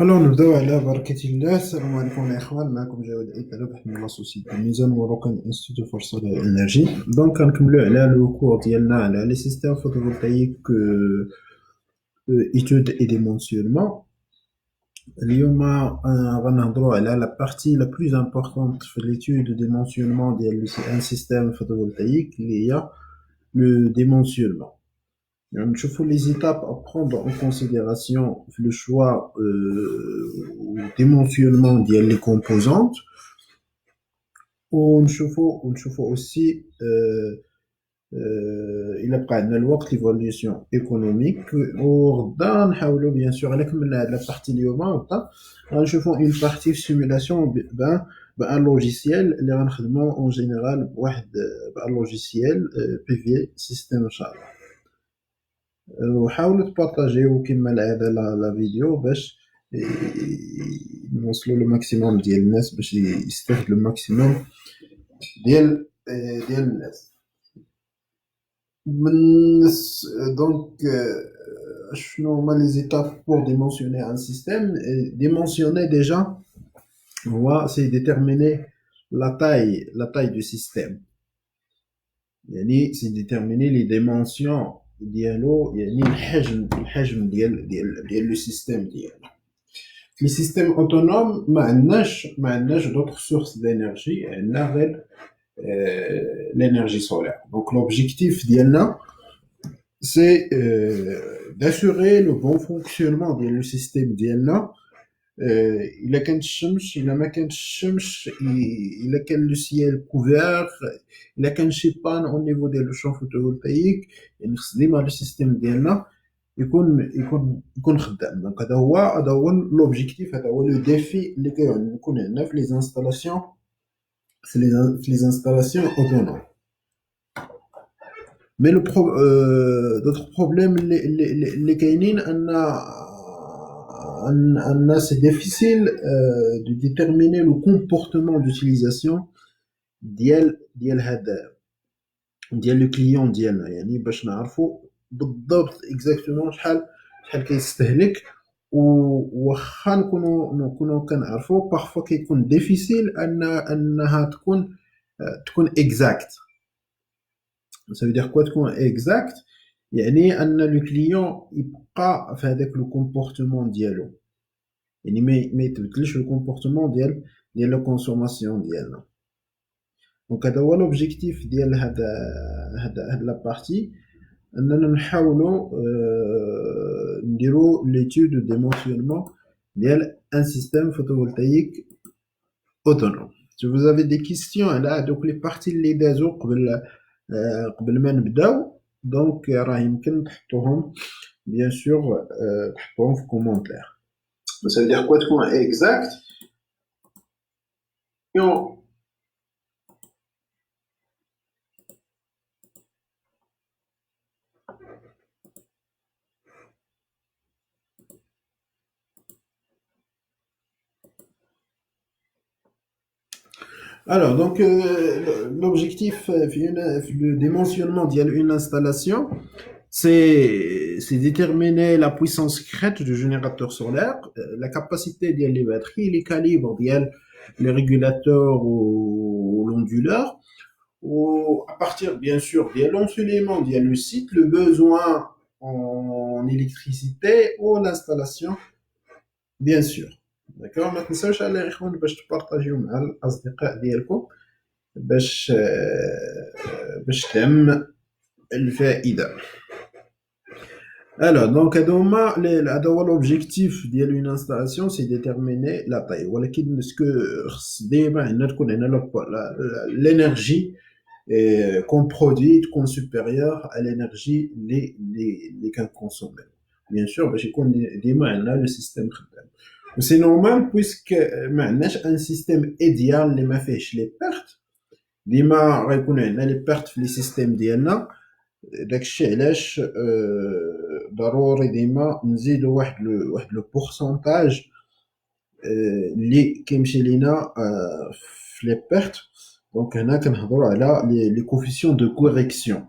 Alors نبداو على بركة الله. السلام عليكم يا إخوان، معكم جواد عيد رابح من لا سوسيتي ميزان مروكان انستيتوت فور سولار انرجي. دونك كنكملو على لو كور ديالنا على لي سيستيم فوتوفولتايك ايتود اي ديمونسيونمون. اليوم غنهضروا على لا بارتي لا بلوز امبورطونط في ليتود دو ديمونسيونمون ديال ان سيستيم فوتوفولتايك اللي هي لو ديمونسيونمون. يعني نشوفوا les étapes à prendre en considération le choix dimensionnement ديال les composantes ونشوفوا aussi إلا بقى عندنا الوقت l'évolution économique وغدا نحاولوا bien sûr على كملنا هاد لا بارتي اليوم غدا غنشوفوا une partie في simulation بان لوجيسيال اللي غنخدموا en général بواحد بان لوجيسيال PV système ان شاء الله. وحاولوا تبارطاجيو كما العاده لا فيديو باش نوصلوا للماكسيموم ديال الناس باش يستافدوا الماكسيموم ديال الناس من دونك شنو هما لي زيتاب بور ديمونسيوني ان سيستيم. ديمونسيوني ديجا هو سي ديتيرميني la taille du système, يعني سي ديتيرميني لي ديمونسيون ديالو، يعني الحجم ديال لو سيستيم ديالنا. لي سيستيم اوتونوم ما عندناش دوطخ سورس دينيرجي، عندنا غير l'énergie solaire. Donc l'objectif ديالنا c'est d'assurer le bon fonctionnement du système ديالنا. إلا كانت الشمس، إلا ما كانتش الشمس، إلا كان لو سيال كوفير، إلا كان شي بان au niveau ديال لو شون فوتوفولتايك، يعني خص ديما لو سيستيم ديالنا يكون خدام. دونك هذا هو لوبجيكتيف، هذا هو لو ديفي اللي كيكون عندنا في لي انستالاسيون في لي انستالاسيون اوتونوم. مي لو دوطخ بروبليم اللي كاينين ان c'est difficile de déterminer le comportement d'utilisation ديال هذا ديال لو كليون ديالنا، يعني باش نعرفوا بالضبط اكزاكتومون شحال كيستهلك. وواخا نكونوا كنعرفوا بارفو كيكون ديفيسيل انها تكون اكزاكت. ça veut dire quoi تكون اكزاكت؟ يعني ان لو كليون يبقى في هذاك لو كومبورتمون ديالو، يعني ما يتبدلش لو كومبورتمون ديال لو كونسوماسيون ديالنا. دونك هذا هو لوبجيكتيف ديال هاد لا بارتي، اننا نحاولوا نديروا ليتود دو ديمونسيونمون ديال ان سيستيم فوتوفولتايك اوتونوم. Si vous avez des questions على هذوك لي بارتي اللي دازو قبل ما نبداو، دونك راه يمكن تحطوهم bien sûr تحطوهم في كومونتير. Ça veut dire quoi تكون exact؟ Alors, donc, l'objectif le dimensionnement d'une installation, c'est déterminer la puissance crête du générateur solaire, la capacité des batteries, les calibres, les régulateurs ou l'onduleur, ou à partir, bien sûr, de l'ensoleillement, le site, le besoin en électricité ou l'installation, bien sûr. داكوغ. ما تنساوش على الاخوان باش تبارطاجيو مع الاصدقاء ديالكم باش تعم الفائده. Alors donc هذا هو l'objectif ديال une installation, c'est déterminer la taille. ولكن اسكو خص ديما عندنا تكون عندنا l'énergie qu'on produit تكون supérieure à l'énergie اللي كنكونسوميو bien sûr باش يكون ديما عندنا le système خدام. وسي نورمال بويسك ما عندناش ان سيستيم ايديال اللي ما فيهش لي بيرت، ديما غيكون عندنا لي بيرت في لي سيستيم ديالنا. داكشي علاش ضروري ديما نزيدو واحد لو بورسونتاج اللي كيمشي لينا في لي بيرت. دونك هنا كنهضروا على لي كوفيسيون دو كوريكسيون،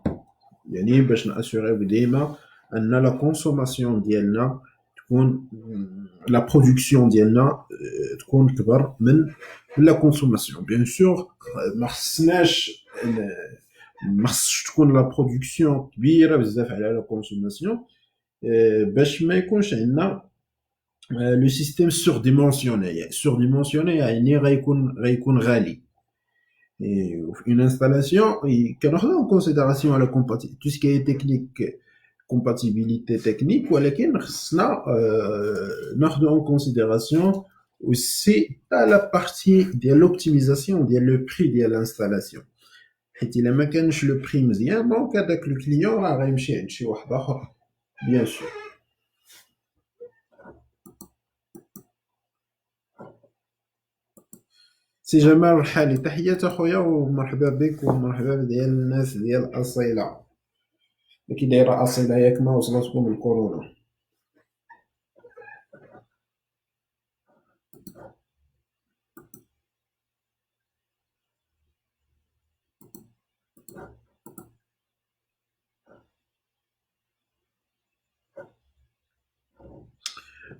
يعني باش ناسيغيو ديما ان لا كونسوماسيون ديالنا تكون لا برودكسيون ديالنا تكون كبر من لا كونسوماسيون. بيان سور ما خصناش ما خصش تكون لا برودكسيون كبيره بزاف على لا كونسوماسيون باش ما يكونش عندنا لو سيستيم سورديمونسيوني. سورديمونسيوني يعني غيكون غالي. Et une installation, qu'on prend en considération la tout ce qui est technique, compatibilité technique, ou laquelle nous en considération aussi à la partie de l'optimisation, de le prix de l'installation. Et il a même le prix مزيان donc avec le client راه غيمشي عند شي واحد آخر bien sûr. سي جمال الحالي، تحيات اخويا ومرحبا بك ومرحبا ديال الناس ديال اصيله. كي دايره اصيله ياك ما وصلتكم الكورونا؟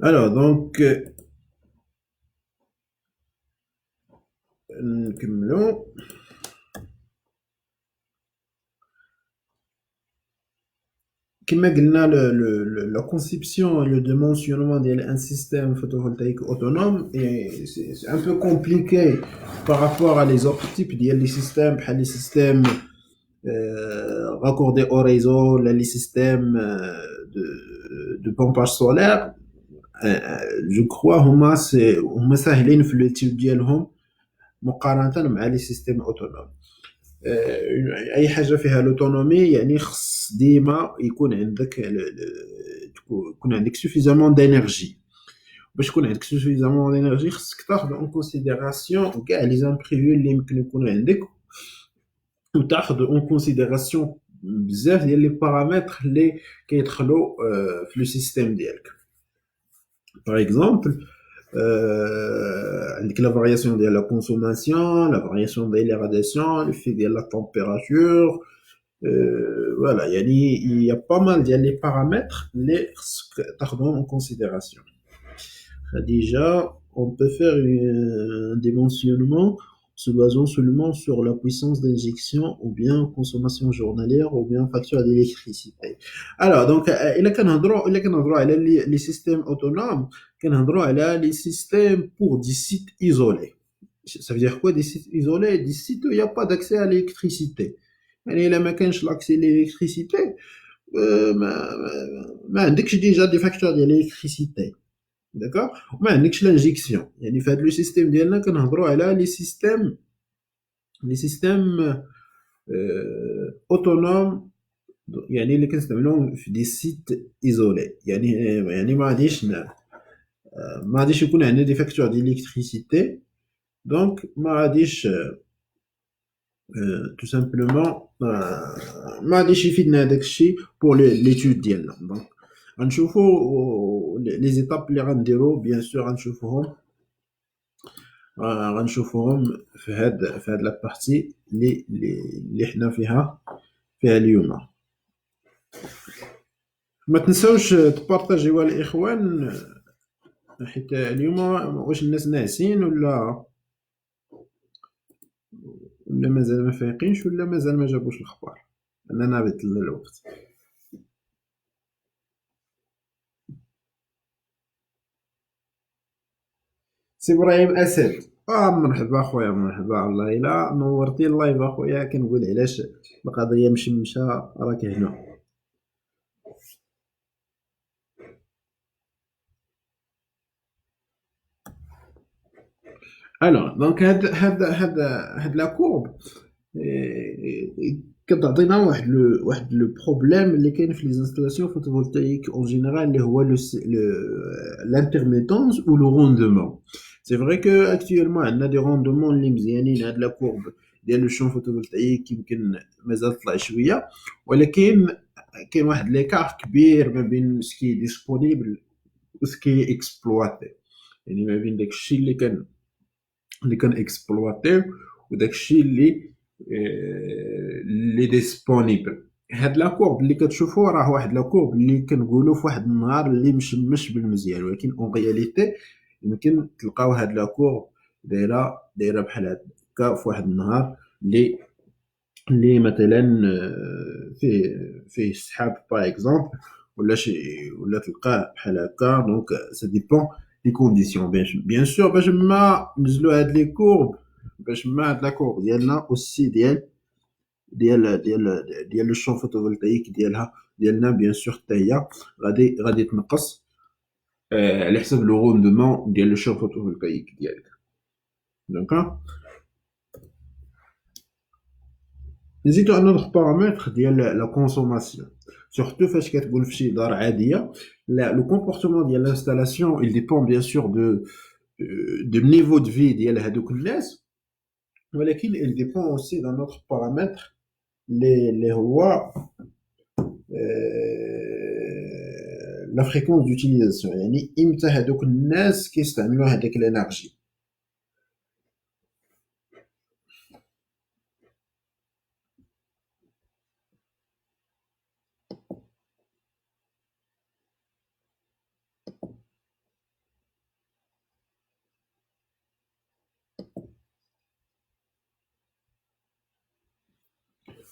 Alors donc نكملوا. كما قلنا la conception et le dimensionnement d'un système photovoltaïque autonome c'est un peu compliqué par rapport à les autres types de systèmes, les systèmes raccordés au réseau, les systèmes de pompage solaire. Je crois هما ساهلين في التيب ديالهم مقارنة مع لي سيستيم اوتونوم. اي حاجه فيها لوتونومي يعني خص ديما يكون عندك سوفيزامون دانرجي. باش يكون عندك سوفيزامون دانرجي خصك تاخذ اون كونسيديراسيون كاع لي زامبريفو اللي يمكن يكونوا عندك، وتاخذ اون كونسيديراسيون بزاف ديال لي بارامتر اللي كيدخلوا في لو سيستيم ديالك. باغ اكزومبل عندك la variation de la consommation, la variation de l'irradiation, le fait de la température. Voilà, il y a pas mal de paramètres les tardons en considération. Déjà, on peut faire un dimensionnement se basant seulement sur la puissance d'injection ou bien consommation journalière ou bien facture d'électricité. Alors, donc, il y a les systèmes autonomes, كنهضروا على les systèmes pour des sites isolés. Ça veut dire quoi des sites isolés? Des sites où il n'y a pas d'accès à l'électricité. يعني إلا ما كانش l'accès à l'électricité ما عندكش déjà des factures ديال l'électricité. D'accord? وما عندكش l'injection. يعني في هذا لو سيستيم ديالنا كنهضروا على les systèmes autonomes يعني اللي كنستعملوهم في دي سيت ايزولي. يعني ما غاديش يكون عندنا دي فاكتور ديليكتريسيتي، دونك ما غاديش تو سامبلومون ما غاديش يفيدنا هذاك الشيء بور ليتود ديالنا. دونك غنشوفوا لي زيتاب اللي غنديرو بيان سور غنشوفوهم في هاد لا بارتي اللي حنا فيها اليوم. ما تنساوش تبارطاجيوها الاخوان حيت اليوم واش الناس ناعسين ولا مازال ما فايقينش ولا مازال ما جابوش الاخبار. انا نابت الوقت. سي ابراهيم اسد مرحبا خويا، مرحبا. الله الا نورتي اللايف اخويا. كنقول علاش القضيه مشمشه راك هنا. Alors, donc هاد لا كورب كتعطينا واحد لو بروبليم اللي كاين في لي انستالاسيون فوتوفولتايك اون جينيرال اللي هو l'intermittence ou le rendement. C'est vrai que actuellement عندنا دي روندمون اللي مزيانين. هاد لا كورب ديال لو شون فوتوفولتايك يمكن مازال طلع شويه، ولكن كاين واحد ليكار كبير ما بين سكي ديسپونيبل و سكي اكسبلواتي. يعني ما بين داكشي اللي كان اكسبلواتيو وداكشي اللي ديسپونيبل. هاد لا كورب اللي كتشوفوا راه واحد لا كورب اللي كنقولوا في واحد النهار اللي مش بالمزيان، ولكن اون رياليتي يمكن تلقاو هاد لا كورب دايره بحال هكا في واحد النهار اللي مثلا فيه سحاب باغ اكزومبل، ولا تلقاه بحال هكا. دونك سا ديبون لي كونديسيون. بيان سور باش ما نزلوا هاد لي كورب، باش ما هاد لا كورب ديالنا اوسي ديال لو شون فوتوفولتايك ديالنا بيان سور حتى هي غادي تنقص على حسب لو روندمون ديال لو شون فوتوفولتايك ديالك. دونك نزيدو ان اوتر بارامتر ديال لا كونسوماسيون، سورتو فاش كتقول في شي دار عاديه. لو كومبورتمون ديال لانستالاسيون il dépend bien sûr de niveau de vie ديال هادوك الناس، ولكن il dépend aussi d'un autre paramètre اللي هو لا فريكونس دوتيليزاسيون، يعني امتى هادوك الناس كيستعملوا هذيك الانرجي.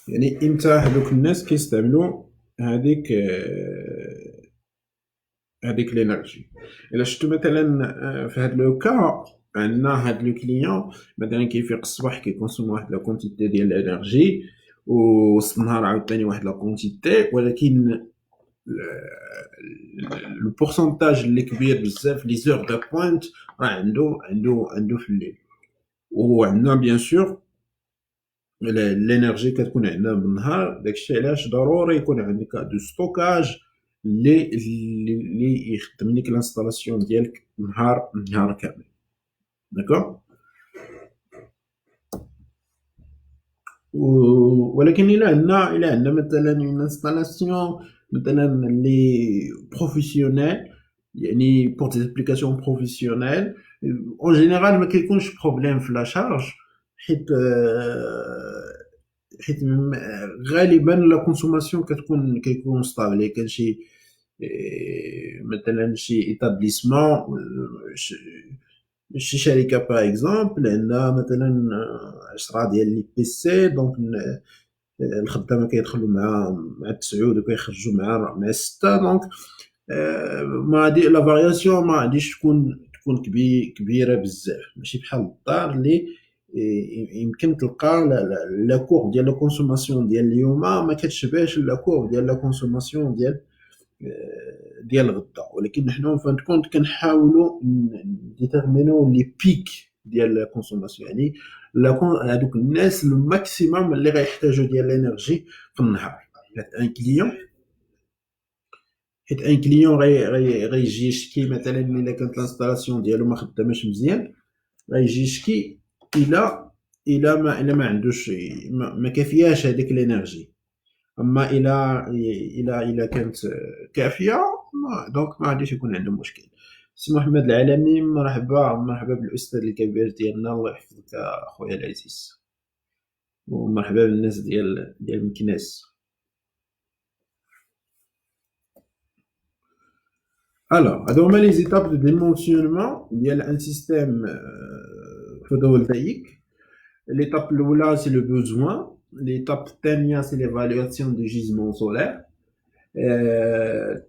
يعني امتى هادوك الناس كيستعملوا هذيك لينيرجي. الا شفتو مثلا في هاد لو كا عندنا هاد لو كليون مثلا كيفيق الصباح كيكونسوم واحد لا كونتيتي ديال الانرجي، وسط النهار عاوتاني واحد لا كونتيتي، ولكن لو بورسونتاج اللي كبير بزاف لي زور دو بوينت راه عنده في الليل. وعندنا بيان سور الانرجي كتكون عندنا بالنهار، داكشي علاش ضروري يكون عندك دو ستوكاج اللي يخدم لك الانستالاسيون ديالك نهار كامل. داكوغ. ولكن الا عندنا مثلا اون انستالاسيون مثلا اللي بروفيسيونيل، يعني بور دي ابليكاسيون بروفيسيونيل اون جينيرال ما كيكونش بروبليم في لا شارج، حيت غالبا لا كونسوماسيون كيكون ستابل. كان شي مثلا شي ايتابليسمون، شي شركه باغ اكزومبل عندها مثلا 10 ديال لي بي سي، دونك الخدامه كيدخلوا مع 9 وكيخرجوا مع 6. دونك ما غادي لا فارياسيون ما غاديش تكون كبيره بزاف، ماشي بحال الدار اللي يمكن تلقى لا كورب ديال لا كونسوماسيون ديال اليوم ما كتشبهش لا كورب ديال لا كونسوماسيون ديال غدا. ولكن حنا فان كونت كنحاولوا ديتيرمينو لي بيك ديال لا كونسوماسيون، يعني هذوك الناس الماكسيموم اللي غيحتاجوا ديال الانرجي في النهار. حيت ان كليون غيجي يشكي مثلا الا كانت لانستالاسيون ديالو ما خداماش مزيان، غيجي يشكي الا ما عندوش ما كافياش هذيك الانرجي. اما الا كانت كافيه دونك ما غاديش يكون عنده مشكل. سي محمد العالمي، مرحبا بالاستاذ الكبير ديالنا، الله يحفظك اخويا العزيز، ومرحبا بالناس ديال مكناس. Alors, هادو هما لي زيتاب دو ديمونسيونمون ديال ان سيستيم photovoltaïque. L'étape الاولى سي لو بوزوان، l'étape الثانيه سي l'évaluation du gisement solaire,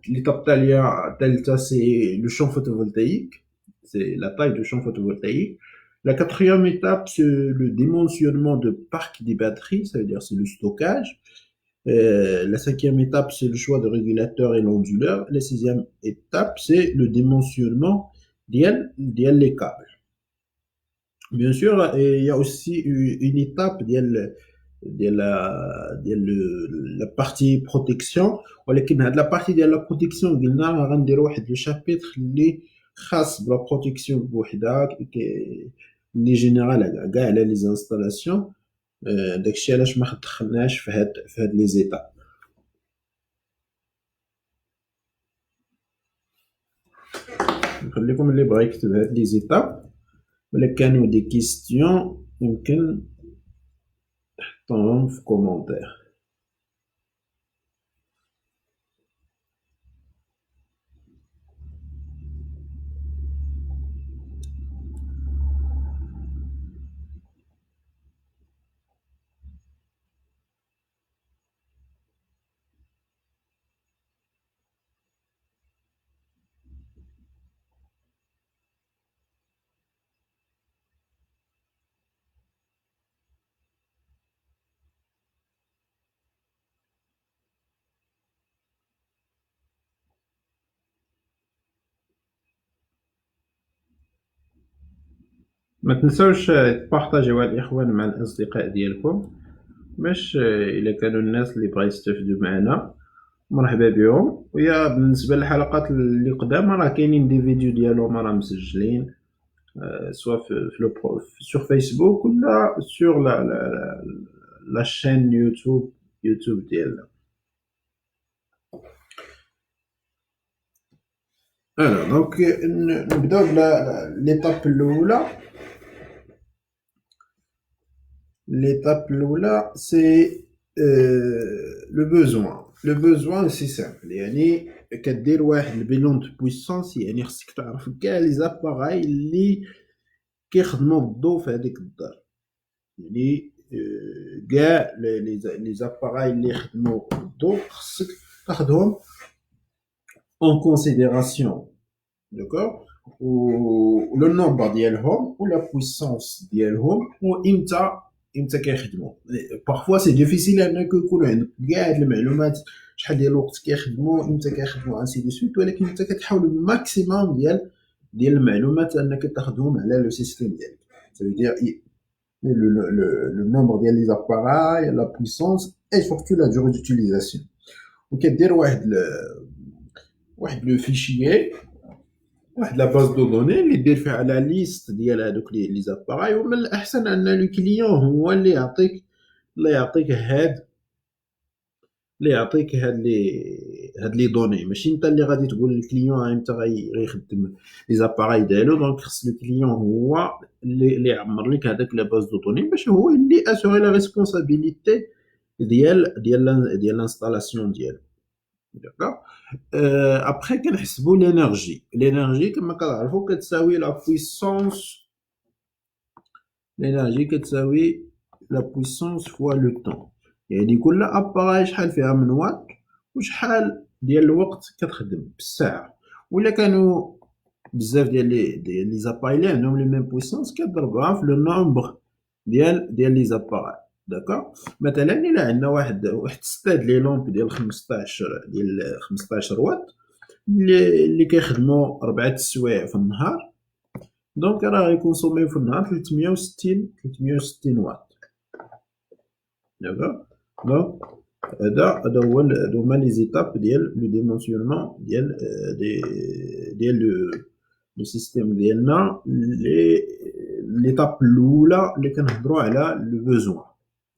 l'étape الثالثه سي le champ photovoltaïque, c'est la taille du champ photovoltaïque. La quatrième étape c'est le dimensionnement de parc des batteries, ça veut dire c'est le stockage. La cinquième étape, c'est le choix de régulateur et l'onduleur. La sixième étape, c'est le dimensionnement des câbles. Bien sûr, il y a aussi une étape de la partie protection. ولكن هاد la partie de la protection قلنا غنديروا واحد لو شابيتر اللي خاص بلا بروتيكسيون بوحدها، اللي جينيرال كاع على لي انستالاسيون. داكشي علاش ما دخلناش في هاد لي زيتاب. خليكم اللي بغا يكتب هاد لي زيتاب ولا كانوا دي كيستيون يمكن تحطوهم في كومونتير. ما تنساوش تبارطاجيوها الإخوان مع الأصدقاء ديالكم باش إلا كانوا الناس اللي بغا يستافدوا معنا مرحبا بهم. ويا بالنسبة للحلقات اللي قدام راه كاينين دي فيديو ديالهم راه مسجلين سوا sur Facebook ولا sur la chaîne YouTube ديالنا. دونك نبداو بليطاب الأولى. L'étape là, c'est le besoin. Le besoin, c'est simple. يعني كدير واحد البيلون دو بويسونس، يعني خصك تعرف كاع لي زاباراي اللي كيخدموا بالضو في هذيك الدار. يعني كاع لي زاباراي اللي يخدموا بالضو خصك تاخذهم en considération. D'accord. و le nombre ديالهم و la puissance ديالهم و امتى كيخدموا. parfois c'est difficile انك يكون عندك كاع هاد المعلومات شحال ديال الوقت كيخدموا امتى كيخدموا انسي دي سويت، ولكن انت كتحاول الماكسيموم ديال المعلومات انك تاخذهم على لو سيستيم ديالك. ça veut dire le nombre ديال لي زاباراي، la puissance et surtout la durée d'utilisation. وكدير واحد لو فيشيي، واحد لا باز دو دوني اللي دير فيها على ليست ديال هذوك لي زاباراي. ومن الاحسن ان لو كليون هو اللي يعطيك هاد لي دوني، ماشي انت اللي غادي تقول للكليون امتى غيخدم لي زاباراي ديالو. دونك خص الكليون هو اللي يعمر لك هذاك لا باز دو دوني باش هو اللي اسوري لا ريسبونسابيلتي ديال الانستالاسيون ديالو. داكوغ. ابخي كنحسبوا لينيرجي كما كتعرفوا كتساوي لا بويسونس. لينيرجي كتساوي لا بويسونس فوا لو طون، يعني كل اباراي شحال فيها من وات وشحال ديال الوقت كتخدم بالساعه. ولا كانوا بزاف ديال لي زاباراي اللي عندهم لي ميم بويسونس كتضربها في لو نومبر ديال لي زاباراي. داكوغ. مثلا الا عندنا واحد ستاد لي لومب ديال 15 وات اللي كيخدموا 4 السوايع في النهار، دونك راه غيكونسوميو في النهار 360 وات. داكوغ. دونك هذا هما لي زيتاب ديال لو ديمونسيونمون ديال لو سيستيم ديالنا. ليطاب الاولى اللي كنهضروا على لو بوزوان،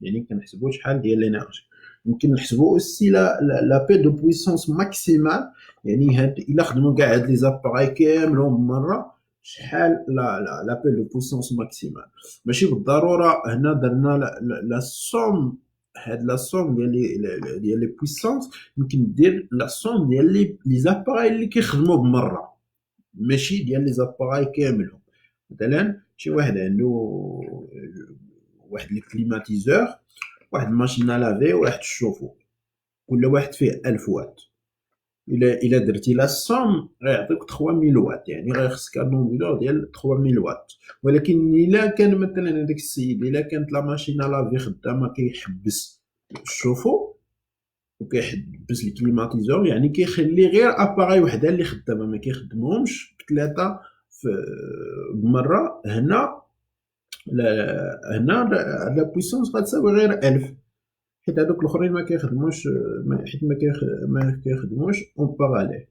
يعني كنحسبوا شحال ديال لينيرجي. يمكن نحسبوا اوسي لا بي دو بويسونس ماكسيمال، يعني هاد الا خدموا كاع هاد لي زاباراي كاملهم بمره شحال لا بي دو بويسونس ماكسيمال. ماشي بالضروره هنا درنا لا سوم، هاد لا سوم ديال لي بويسونس يمكن دير لا سوم ديال لي زاباراي اللي كيخدموا بمره، ماشي ديال لي زاباراي كاملهم. مثلا شي واحد عنده واحد لي كليماتيزور، واحد الماشين لافي، واحد الشوفو، كل واحد فيه 1000 وات. الا درتي لا سوم غيعطيك 3000 وات، يعني غيخصك ان نومبر ديال 3000 وات. ولكن الا كان مثلا هذاك السيد الا كانت لا ماشين لافي خدامه كيحبس الشوفو وكيحبس الكليماتيزور، يعني كيخلي غير اباراي وحده اللي خدامه، ما كيخدمهمش بثلاثه بمره. هنا لا بويسونس غتساوي غير 1000، حيت هادوك الاخرين ما كيخدموش، حيت ما كيخدموش اون باراليل.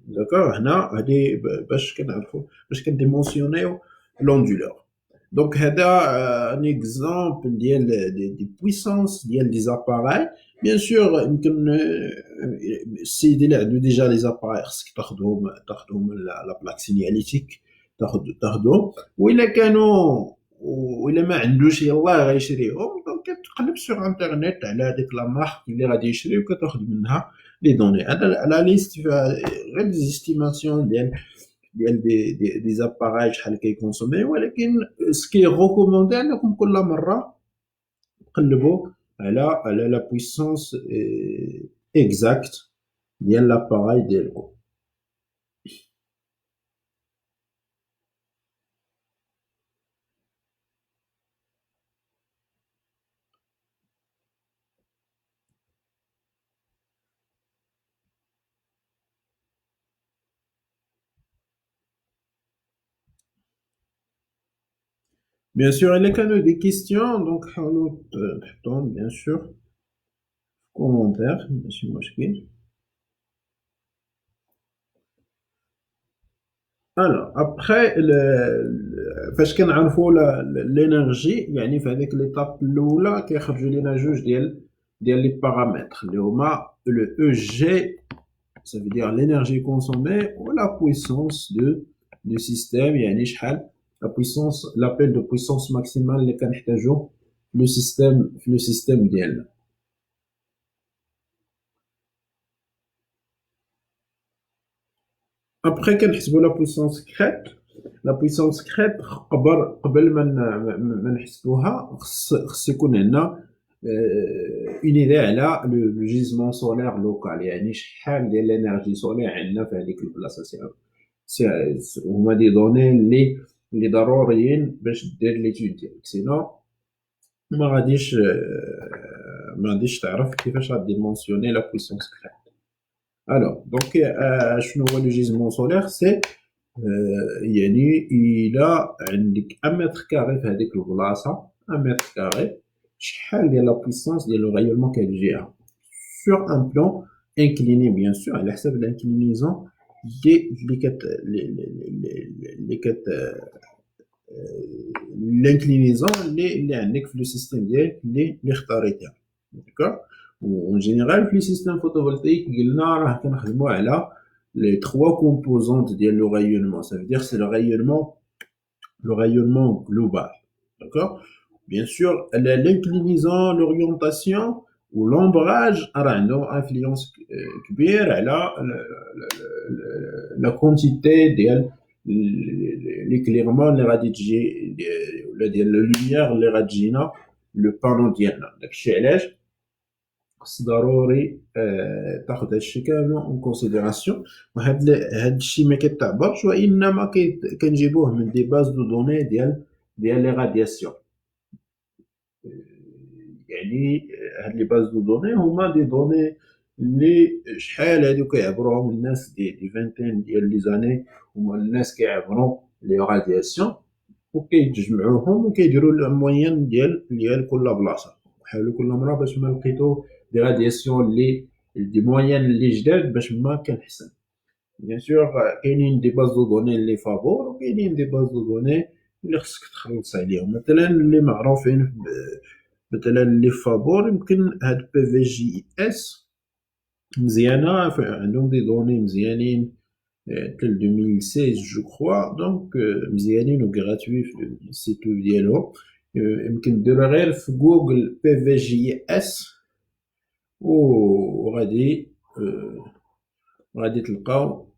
داكوغ. هنا هادي باش كنعرفوا باش كنديمونسيونيو لوندولور. Donc, هذا un exemple des puissances des appareils. Bien sûr, يمكن السيد اللي عنده ديجا لي زاباراي خصك تاخذهم لا بلاك سينياليتيك، تاخذهم. وإلا ما عندوش يلاه غيشريهم، دونك كتقلب سوغ انترنيت على هذيك لا مارك اللي غادي يشري وكتاخذ منها لي دوني. هذا لا ليست فيها غير ديزيستيماسيون des appareils شحال كيكونسومي، ولكن سكي ريكوموندي انكم كل مره تقلبوا على لا بويسونس اكزاكت ديال لاباراي ديالكم. Bien sûr, il y a des questions, donc حاولوا تحطوهم bien sûr commentaire ماشي مشكل. Alors, après, فاش كنعرفوا l'énergie يعني في هذيك l'étape الأولى كيخرجوا لنا جوج ديال لي بارامتر اللي هما le EG، ça veut dire l'énergie consommée, ou la puissance du système يعني شحال la puissance l'appel de puissance maximale اللي كنحتاجو في le système ديالنا. Après كنحسبوا la puissance crête. La puissance crête قبل ما نحسبوها خص يكون عندنا une idée على le gisement solaire local، يعني شحال ديال الانرجي سولير عندنا في هذيك البلاصه. هما دي دوني اللي ضروريين باش دير ليتود ديالك، سينو ما غاديش تعرف كيفاش غادي مونسيوني لا بويسونس كريت. الوغ دونك شنو هو لو جيزمون سولير؟ سي يعني الا عندك 1 متر كاري في هذيك البلاصه، 1 متر كاري شحال ديال لا بويسونس ديال لو رayonnement كتجيها sur un plan incliné bien sûr على حسب الانكلينيزون اللي كت l'inclinaison اللي عندك في لو سيستيم ديالك اللي اختاريتها. داكوغ. اون جينيرال في لي سيستيم فوتوفولتايك قلنا راه كنخدموا على les trois composantes ديال le rayonnement. Ça veut dire c'est le rayonnement global. D'accord? Bien sûr, l'inclinaison, l'orientation ou l'ombrage ont influence كبير على la quantité ديال l'éclairement اللي غادي تجي ولا ديال اللوميير اللي غتجينا لو بانو ديالنا. داكشي علاش خص ضروري تاخذ هادشي كامل اون كونسيديراسيون. وهاد الشيء ما كيتعبرش، وانما كنجيبوه من دي باز دو دوني ديال لي رادياسيون. يعني هاد لي باز دو دوني هما دي دوني اللي شحال هادو كيعبروهم الناس دي فانتين ديال لي زاني، هما الناس كيعبروا لي رادياسيون وكيتجمعوهم وكيديروا الموين ديال كل بلاصه. حاولوا كل مره باش ما لقيتو دي رادياسيون اللي دي موين اللي جداد باش ما كنحسن. بيان سور كاينين دي باز دو دوني اللي فابور، وكاينين دي باز دو دوني اللي خصك تخلص عليهم. مثلا اللي معروفين مثلا اللي فابور يمكن هاد بي في جي اس مزيانه، عندهم دي دوني مزيانين تل 2016 جو كخوا، دونك مزيانين و غراتوي في السيت ديالهم. يمكن ديروا غير في جوجل بي في جي اس وغادي تلقاو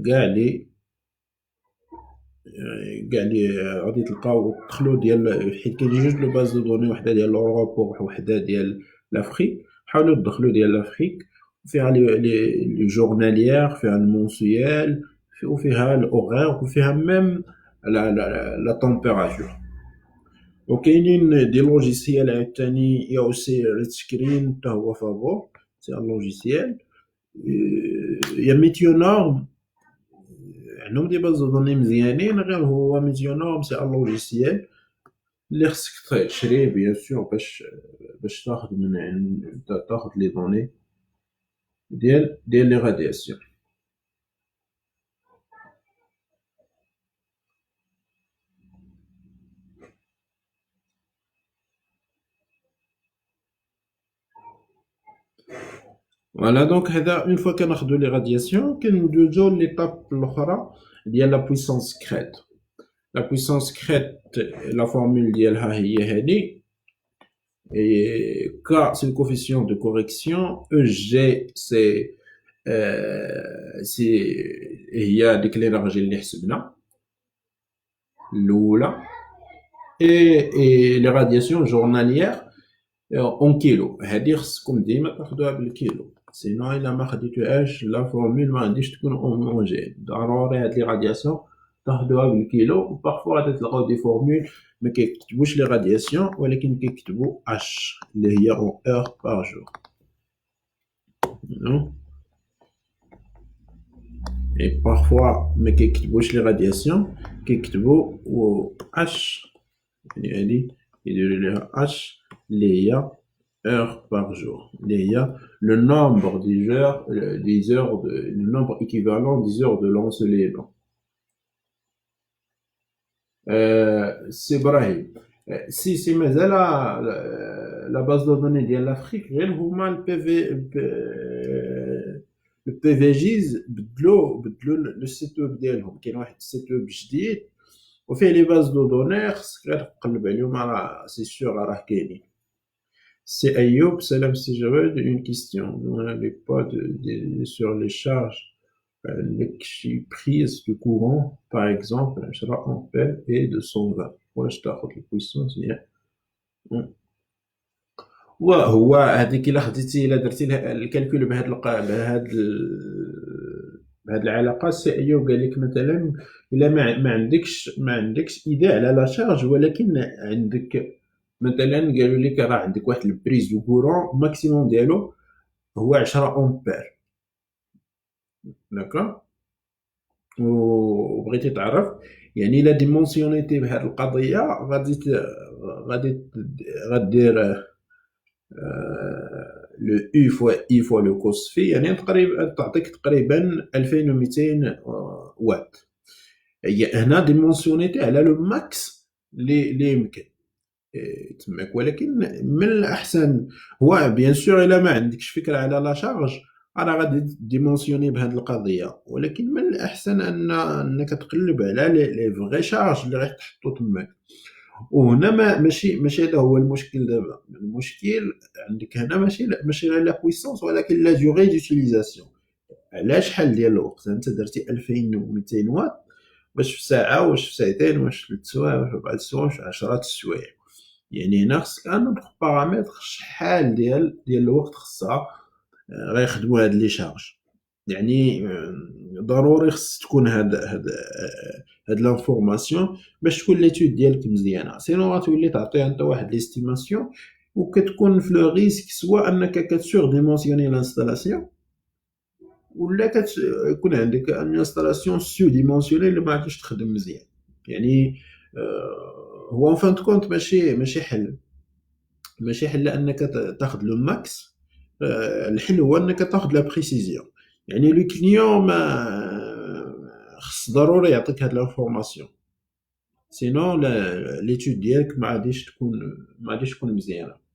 كاع لي غادي تلقاو تدخلوا ديال، حيت كاين جوج لو باز دو دوني، وحده ديال لوروب وحده ديال لافريك. حاولوا تدخلوا ديال لافريك، فيها لي جورناليير، فيها المونسيال، وفيها الاوغير، وفيها ميم لا تمبيراتور. وكاينين دي لوجيسيال عاوتاني يا اوسي ريد سكرين حتى هو فابور، سي ان لوجيسيال. يا ميتيو نورم عندهم دي باز دوني مزيانين، غير هو ميتيو نورم سي ان لوجيسيال اللي خصك تشريه بيان سور باش تاخذ تاخذ لي دوني ديال لي رادياسيون. فوالا دونك هذا اون فوا كناخدو لي رادياسيون كندوزو ليطاب الاخرى ديال لا بويسونس كريت. لا بويسونس كريت لا فورمول ديالها هي هادي. Et K, c'est le coefficient de correction. EG, هي ديك l'énergie اللي حسبنا الأولى. Et les radiations journalières en كيلو. هادي خصكم ديما تاخدوها بالكيلو. سينو إلا ما خديتوهاش لا فورمول ما غاديش تكون هوموجين. ضروري هاد لي رادياسيون تاخدوها بالكيلو. وبارفوا غادي تلقاو دي فورمول ما كيكتبوش لي رادياسيون ولكن كيكتبوا اش اللي هي اون اور بار جور. اي بارفوا ما كيكتبوش لي رادياسيون كيكتبوا اش، يعني هادي يديروا ليها اش اللي هي heures par jour. Il y a le nombre des heures le nombre équivalent des heures de l'ensoleillement. C'est Brahim. Si مازال la base de données ديال l'Afrique غير هما le PVGIS بدلوا le site web ديالهم. كاين واحد السيت ويب جديد وفيه لي باز دو دوني خصك غير تقلب عليهم راه سي سيغ راه كاينين. C'est Ayoub, salam si j'avais une question. Nous n'avons pas sur les charges, les prises du courant, par exemple, un ampère et de 120. Voilà, je t'accorde les puissances. وهو هذيك الا خديتي الا درتي الكالكول بهاد العلاقه سي ايوب قال لك مثلا الا ما عندكش ايداع على لا شارج ولكن عندك مثلا قالوا لك راه عندك واحد البريز دو كورون ماكسيموم ديالو هو 10 امبير. داكوغ. وبغيتي تعرف يعني الا ديمونسيونيتي بهاد القضيه غادي غدير le U fois I fois le cos phi يعني تقريبا تعطيك تقريبا 2200 واط. هي هنا ديمونسيونيتي على لو ماكس اللي يمكن تماك ولكن من الاحسن هو بيان سور الا ما عندكش فكره على لا شارج راه غادي ديمونسيوني بهذه القضيه ولكن من الاحسن انك تقلب على لي فغي شارج اللي غادي تحطو تماك. وهنا ماشي هذا هو المشكل دابا. المشكل عندك هنا ماشي غير لا بويسونس ولكن لا ديوغي ديوتيليزاسيون. على شحال ديال الوقت انت درتي 2200 واط واش في ساعه واش في ساعتين واش في 3 سوايع واش في 4 سوايع واش في 10 سوايع. يعني هنا خصك نوض بارامتر شحال ديال الوقت خصها غيخدموا هاد لي شارج. يعني ضروري خص تكون هاد لانفورماسيون باش تكون ليتود ديالك مزيانه. سينو غتولي تعطيها انت واحد ليستيماسيون وكتكون في لو ريسك سوا انك كتسور ديمونسيوني لانستالاسيون ولا كتكون عندك ان انستالاسيون سو ديمونسيوني اللي ما عادش تخدم مزيان. يعني هو فان كونت ماشي حل انك تاخذ لو ماكس. الحل هو انك تاخذ لا بريسيزيون. يعني لو كليون ما خص ضروري يعطيك هاد لانفورماسيون سينو ليتود ديالك ما غاديش تكون مزيانه.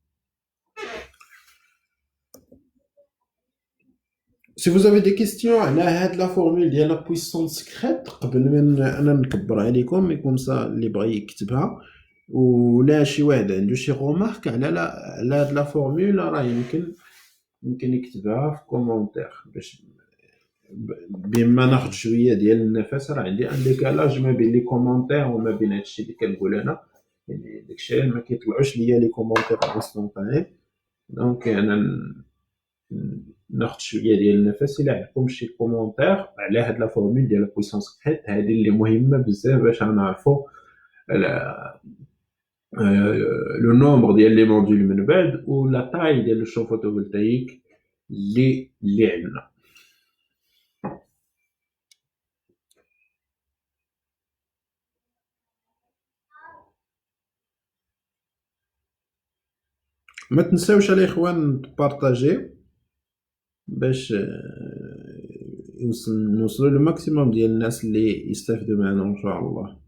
Si vous avez des questions على هاد لا فورمول ديال لا بويسونس كريت قبل من انا نكبر عليكم يكون صا اللي بغى يكتبها ولا شي واحد عنده شي رومارك على هاد لا فورمول راه يمكن يكتبها في كومونتير باش بما ناخذ شويه ديال النفس. راه عندي ان ديكالاج ما بين لي كومونتير وما بين هادشي اللي كنقول انا. يعني داكشي ما كيطلعوش ليا لي كومونتير انستونطاني دونك انا ناخذ شويه ديال النفس. الا عندكم شي كومونتير على هاد لا فورمول ديال بويسونس كريت هذه اللي مهمه بزاف باش نعرفوا لو نومبر ديال لي موديول من بعد ولا طاي ديال الشو فوتوفولتايك اللي عندنا. ما تنساوش الاخوان تبارطاجيو باش نوصلوا للماكسيموم ديال الناس اللي يستافدوا معنا ان شاء الله.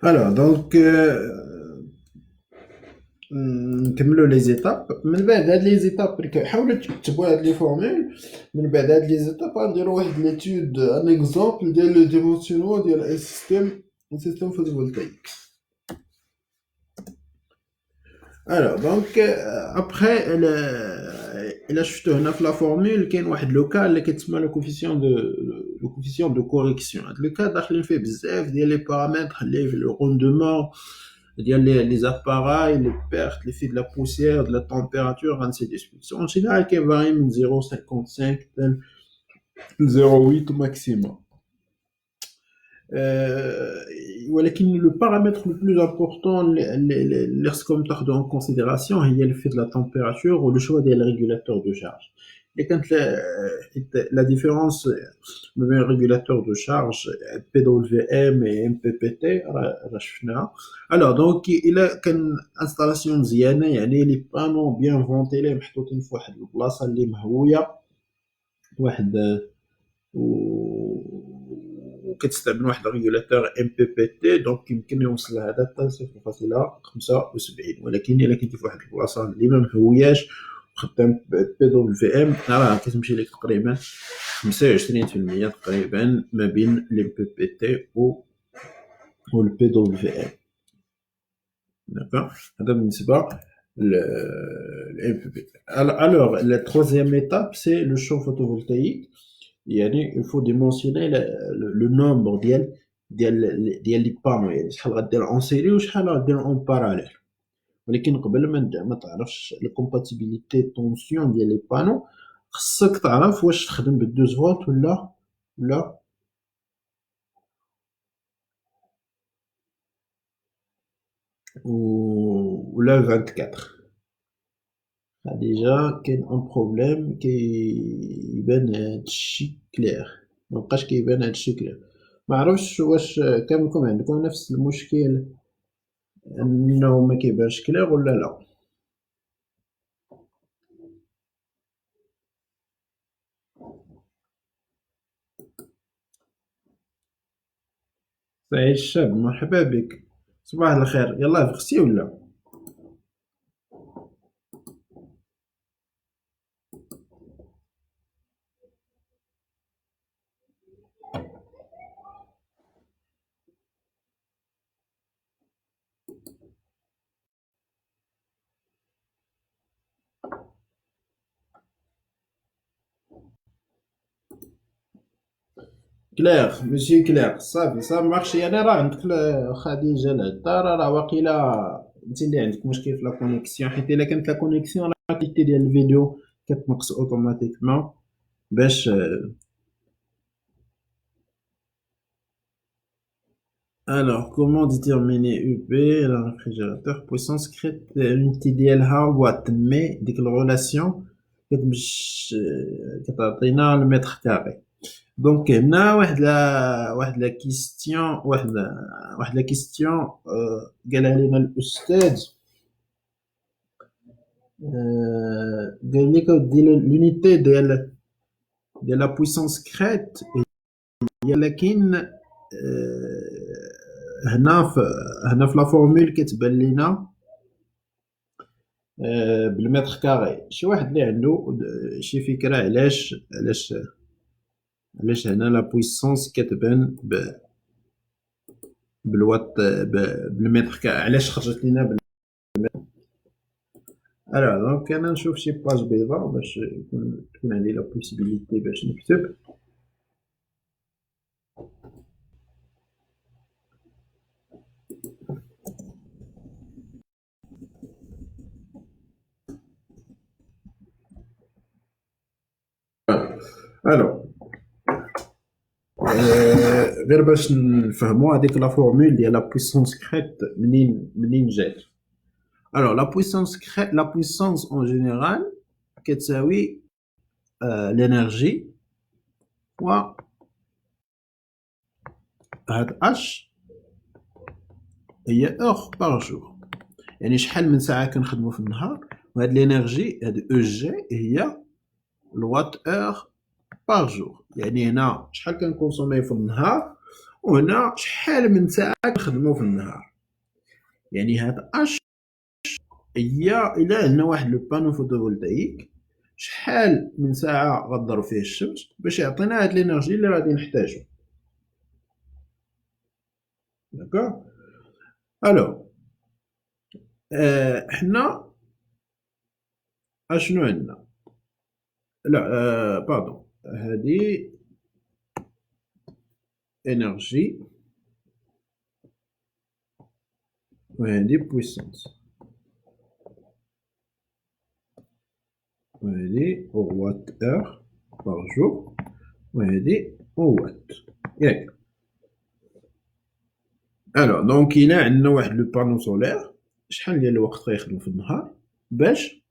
Alors, donc, نكملوا لي زيتاب من بعد هاد لي زيتاب حاولوا تكتبوا هاد لي فورمول من بعد هاد لي زيتاب غنديروا واحد ليتود ان اكزومبل ديال لو ديمونسيونمون ديال ان سيستيم فوتوفولتايك. Alors donc après الا شفتو هنا في لا فورمول كاين واحد لو كا اللي كيتسمى لو كوفيسيون دو كوريكسيون. هاد لو كا داخلين فيه بزاف ديال لي بارامتر اللي في لو روندومون ديال لي appareils, les pertes, l'effet de la poussière, de la température, ainsi de suite. En général, qui varie de 0,55 à 0,8 au maximum. ولكن le paramètre le plus important lorsqu'on prend en considération il y a le fait de la température ou le choix des régulateurs de charge. Et quand la différence بين régulateur de charge PWM et MPPT راه شفناها. Alors donc il a كان installation مزيانه يعني لي بانو بيان فونتيلي محطوطين في واحد البلاصه اللي مهويه واحد وكتستعمل واحد الريغولاتور ام بي بي تي دونك يمكن يوصل لهذا حتى 0.75 ولكن الا كنتي في واحد البلاصه اللي ما مهوياش وخدام بي دبليو في ام راه كتمشي لك تقريبا 25% تقريبا ما بين الام بي بي تي و البي دبليو في ام. داكوغ هذا بالنسبه للام بي بي تي. الوغ لا troisième étape c'est le champ photovoltaïque. يعني il faut dimensionner le nombre ديال لي بانو يعني شحال غدير اون سيري وشحال غدير اون باراليل. ولكن قبل ما تعرفش الكومباتيبيليتي طونسيون ديال لي بانو خصك تعرف واش تخدم ب 12 فولت ولا ولا 24. ديجا كاين ان بروبليم كيبان هادشي كلير مبقاش كيبان هادشي كلير. معرفتش واش كاملكم عندكم نفس المشكل انه ما كيبانش كلير ولا لا. سعيد الشاب مرحبا بك صباح الخير يلاه فقتي ولا كلير ماشي كلير صافي صافي مارشي. انا راه عندك خديجه العطار راه واقيلا انت اللي عندك مشكل في لا كونيكسيون حيت الا كانت لا كونيكسيون راه الكاليتي ديال الفيديو كتنقص اوتوماتيكمون باش alors comment déterminer UP le réfrigérateur puissance crête l'unité ديالها وات مي ديك الريلاسيون كتمش كتعطينا المتر كاري. دونك هنا واحد لا كيستيون واحد لا كيستيون قالها لينا الاستاذ قال لك اودي لونيتي ديال لا بويسونس كريت هي لكن هنا في لا فورمول كتبان لينا بالمتر كاري. شي واحد اللي عنده شي فكره علاش هنا لا بويسونس كتبان بالوات بالمتر كاري علاش خرجت لينا الوغ دونك انا نشوف شي باج بيضاء باش تكون عندي لا بوسيبيليتي باش نكتب. Alors, غير باش نفهموا هذيك لا فورمول ديال لا puissance crête منين جات. Alors, la puissance en général كتساوي l'énergie fois هاد H هي heure par jour. يعني شحال من ساعة كنخدمو في النهار، وهاد l'énergie هاد EG هي الوات heure par jour. يعني هنا شحال كنكونسومي في النهار، وهنا شحال من ساعة كنخدمو في النهار. يعني هاد H هي إلا عندنا واحد لو بانو فوتوفولتايك شحال من ساعة غضرب فيه الشمس باش يعطينا هاد لينيرجي اللي غادي نحتاجو. داكوغ. الوغ حنا اشنو عندنا؟ لا باردون، هادي انرجي وهادي بويسونس، وهادي وات اور بار جور، وهادي وات، ياك. الوغ دونك إلا عندنا واحد لو بانو سولير شحال ديال الوقت غيخدم في النهار باش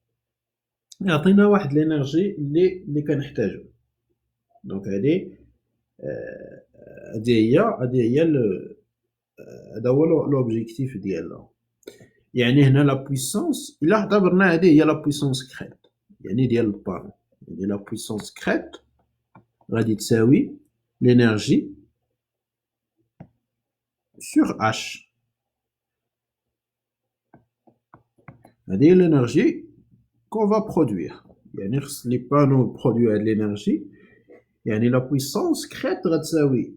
يعطينا واحد لينيرجي اللي كنحتاجو. دونك هادي هادي هي هذا هو لوبجيكتيف ديالنا. يعني هنا لا بويسونس الا اعتبرنا هذه هي لا بويسونس كريت يعني ديال البانو، يعني لا بويسونس كريت غادي تساوي لينيرجي سور اش. هذه هي لينيرجي كون فا برودوير، يعني خص لي بانو برودوي هاد لينيرجي. يعني لا بويسونس كريت غتساوي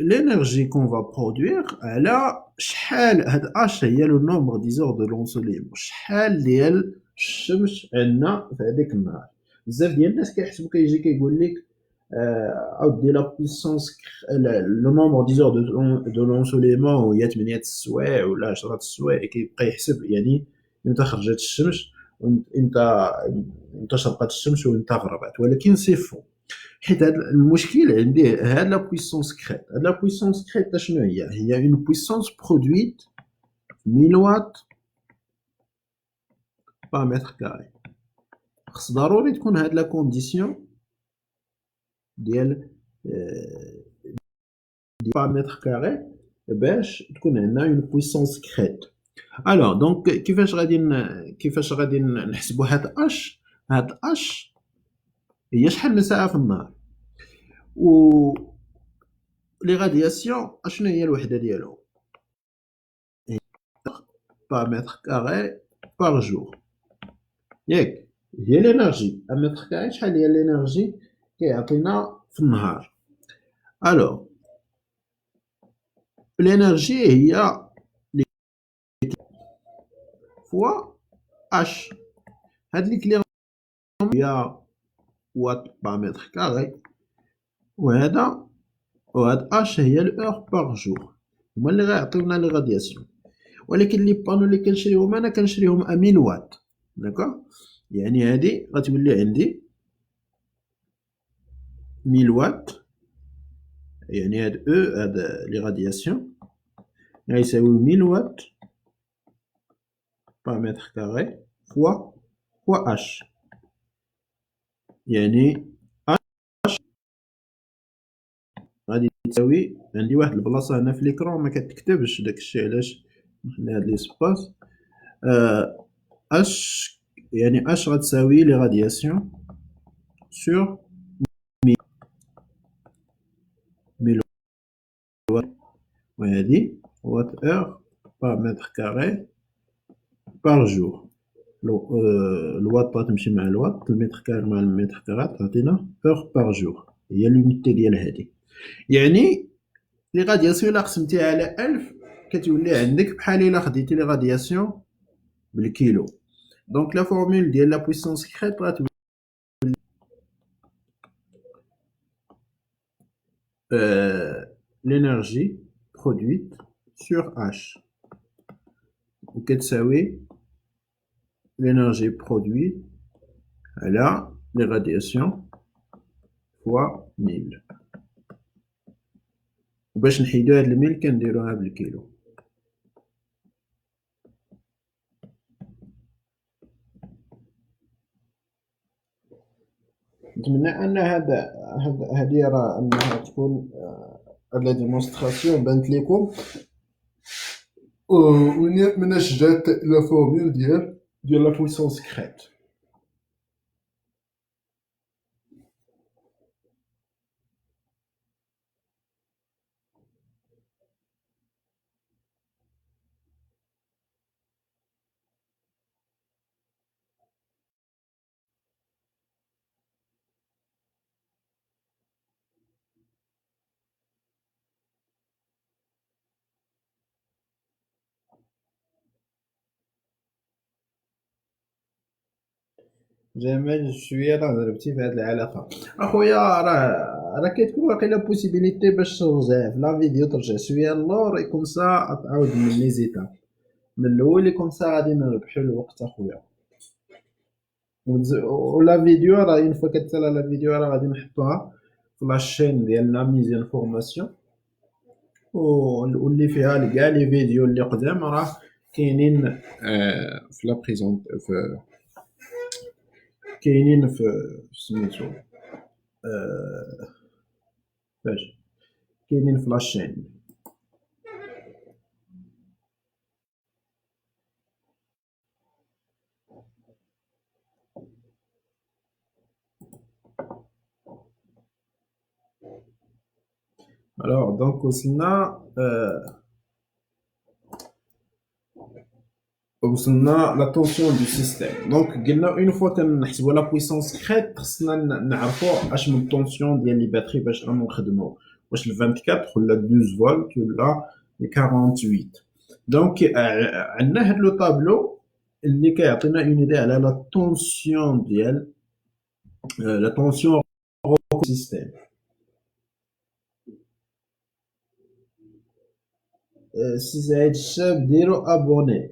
لينيرجي كون فا برودوير على شحال هاد اش هي لو نومبر ديزور دو لونسوليمون، شحال ديال الشمس عندنا في هذاك النهار. بزاف ديال الناس كيحسبوا كيجي كيقول لك اودي لا بويسونس لو نومبر ديزور دو لونسوليمون هي 8 السوايع ولا 10 السوايع، كيبقى يحسب يعني امتى خرجت الشمس امتى شرقت الشمس وامتى غربت، ولكن سي فو. حيت هاد المشكل عندي هاد لا بويسونس كريت. هاد لا بويسونس كريت شنو هي؟ هي اون بويسونس برودويت 1000 واط بار متر كاري. خص ضروري تكون هاد لا كونديسيون ديال بار متر كاري باش تكون عندنا اون بويسونس كريت. الوغ دونك كيفاش غادي نحسبوا هاد اش؟ هاد اش هي شحال من ساعة في النهار، و لي غادياسيون اشنو هي الوحدة ديالهم؟ بار متر كاري بار جور، ياك. هي لينيرجي متر كاري شحال هي لينيرجي كيعطينا في النهار. الوغ لينيرجي هي فوا اش. هاد لي كلي هي وات بار متر كاري، وهذا وهاد اش هي الاور بار جور، هما اللي غيعطيونا لي غادياسيون. ولكن لي بانو اللي كنشريهم انا كنشريهم 1000 واط، داكوغ. يعني هادي غتولي عندي 1000 واط، يعني هاد هاد لي غادياسيون غيساويو 1000 واط بار متر كاري فوا اش. يعني اش غادي تساوي، عندي واحد البلاصة هنا في ليكرون ما كتكتبش داكشي علاش نخلي هاد ليسباس. اش يعني اش غتساوي لي غادياسيون سور 1000 واط، وهادي وات اور بار متر كاري بار جور. الواط غتمشي مع الواط، المتر كاري مع المتر كاري تعطينا اور بار جور، هي لونيتي ديال هادي. يعني لي غادياسيون الا قسمتيها على 1000 كتولي عندك بحال الا خديتي لي غادياسيون بالكيلو. دونك لا فورمول ديال لا بويسونس كريت غتولي l'énergie produite sur H وكتساوي l'énergie produite على les radiations فوا 1000 وباش نحيدو هاد 1000 كنديروها بالكيلو. نتمنى أن هادي راه أنها تكون لا ديمونستراسيون بانت ليكم من جات لا فورمول ديال لا بويسونس كريت. جمال شويه راه ضربتي في هاد العلاقه اخويا. راه كتكون واقيلا بوسيبيليتي باش ترجع في لا فيديو، ترجع شويه اللور كوم سا تعاود من لي زيتا من الاول كوم سا غادي نربحو الوقت اخويا. ولا فيديو راه اون فوا كتسالى لا فيديو راه غادي نحطوها في لاشين ديالنا ميزيان فورماسيون واللي فيها كاع لي فيديو اللي قدام راه كاينين في لا بريزون كاينين في سميتو فاش كاينين في لاشين. Alors donc وصلنا لا طونسيون دو سيستيم. دونك قلنا اون فوا كنحسبوا لا بويسونس كريت خصنا نعرفوا اش من طونسيون ديال لي باتري باش نخدموا، واش ال 24 ولا 12 فولت ولا ال 48. دونك عندنا هاد لو طابلو اللي كيعطينا اون ايدي على لا طونسيون ديال لا طونسيون سيستيم. سي سعيد الشاب ديروا ابوني،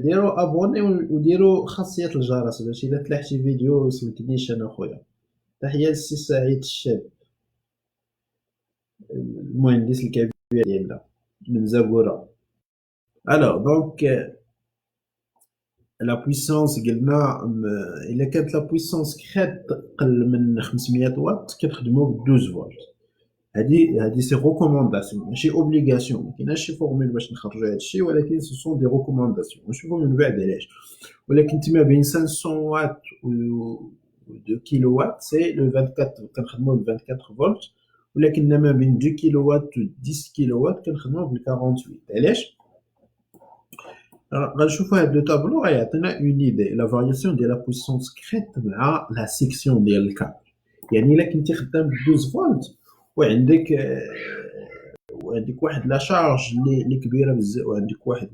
ديروا ابوني وديروا خاصية الجرس باش الا تلاح شي فيديو يوصلكنيش انا خويا. تحية للسي سعيد الشاب المهندس الكبير ديالنا من زاكورا. الوغ دونك لا بويسونس قلنا الا كانت لا بويسونس كريت قل من 500 واط كنخدمو ب 12 فولت. هادي سي ريكومونداسيون ماشي اوبليغاسيون، مكايناش شي فورمول باش نخرجو هادشي، ولكن سو سون دي ريكومونداسيون نشوفو من بعد علاش. ولكن تما بين 500 واط و 2 كيلو واط سي لو 24 كنخدمو ب 24 فولت، ولكن ما بين 2 كيلو واط و 10 كيلو واط كنخدمو بال 48. علاش؟ غنشوفو هاد لو طابلو غيعطينا اون ايدي لا فارياسيون ديال لا بويسونس كريت مع لا سيكسيون ديال الكابل. يعني الا كنتي خدام ب 12 فولت وعندك واحد لا شارج اللي كبيره بزاف، وعندك واحد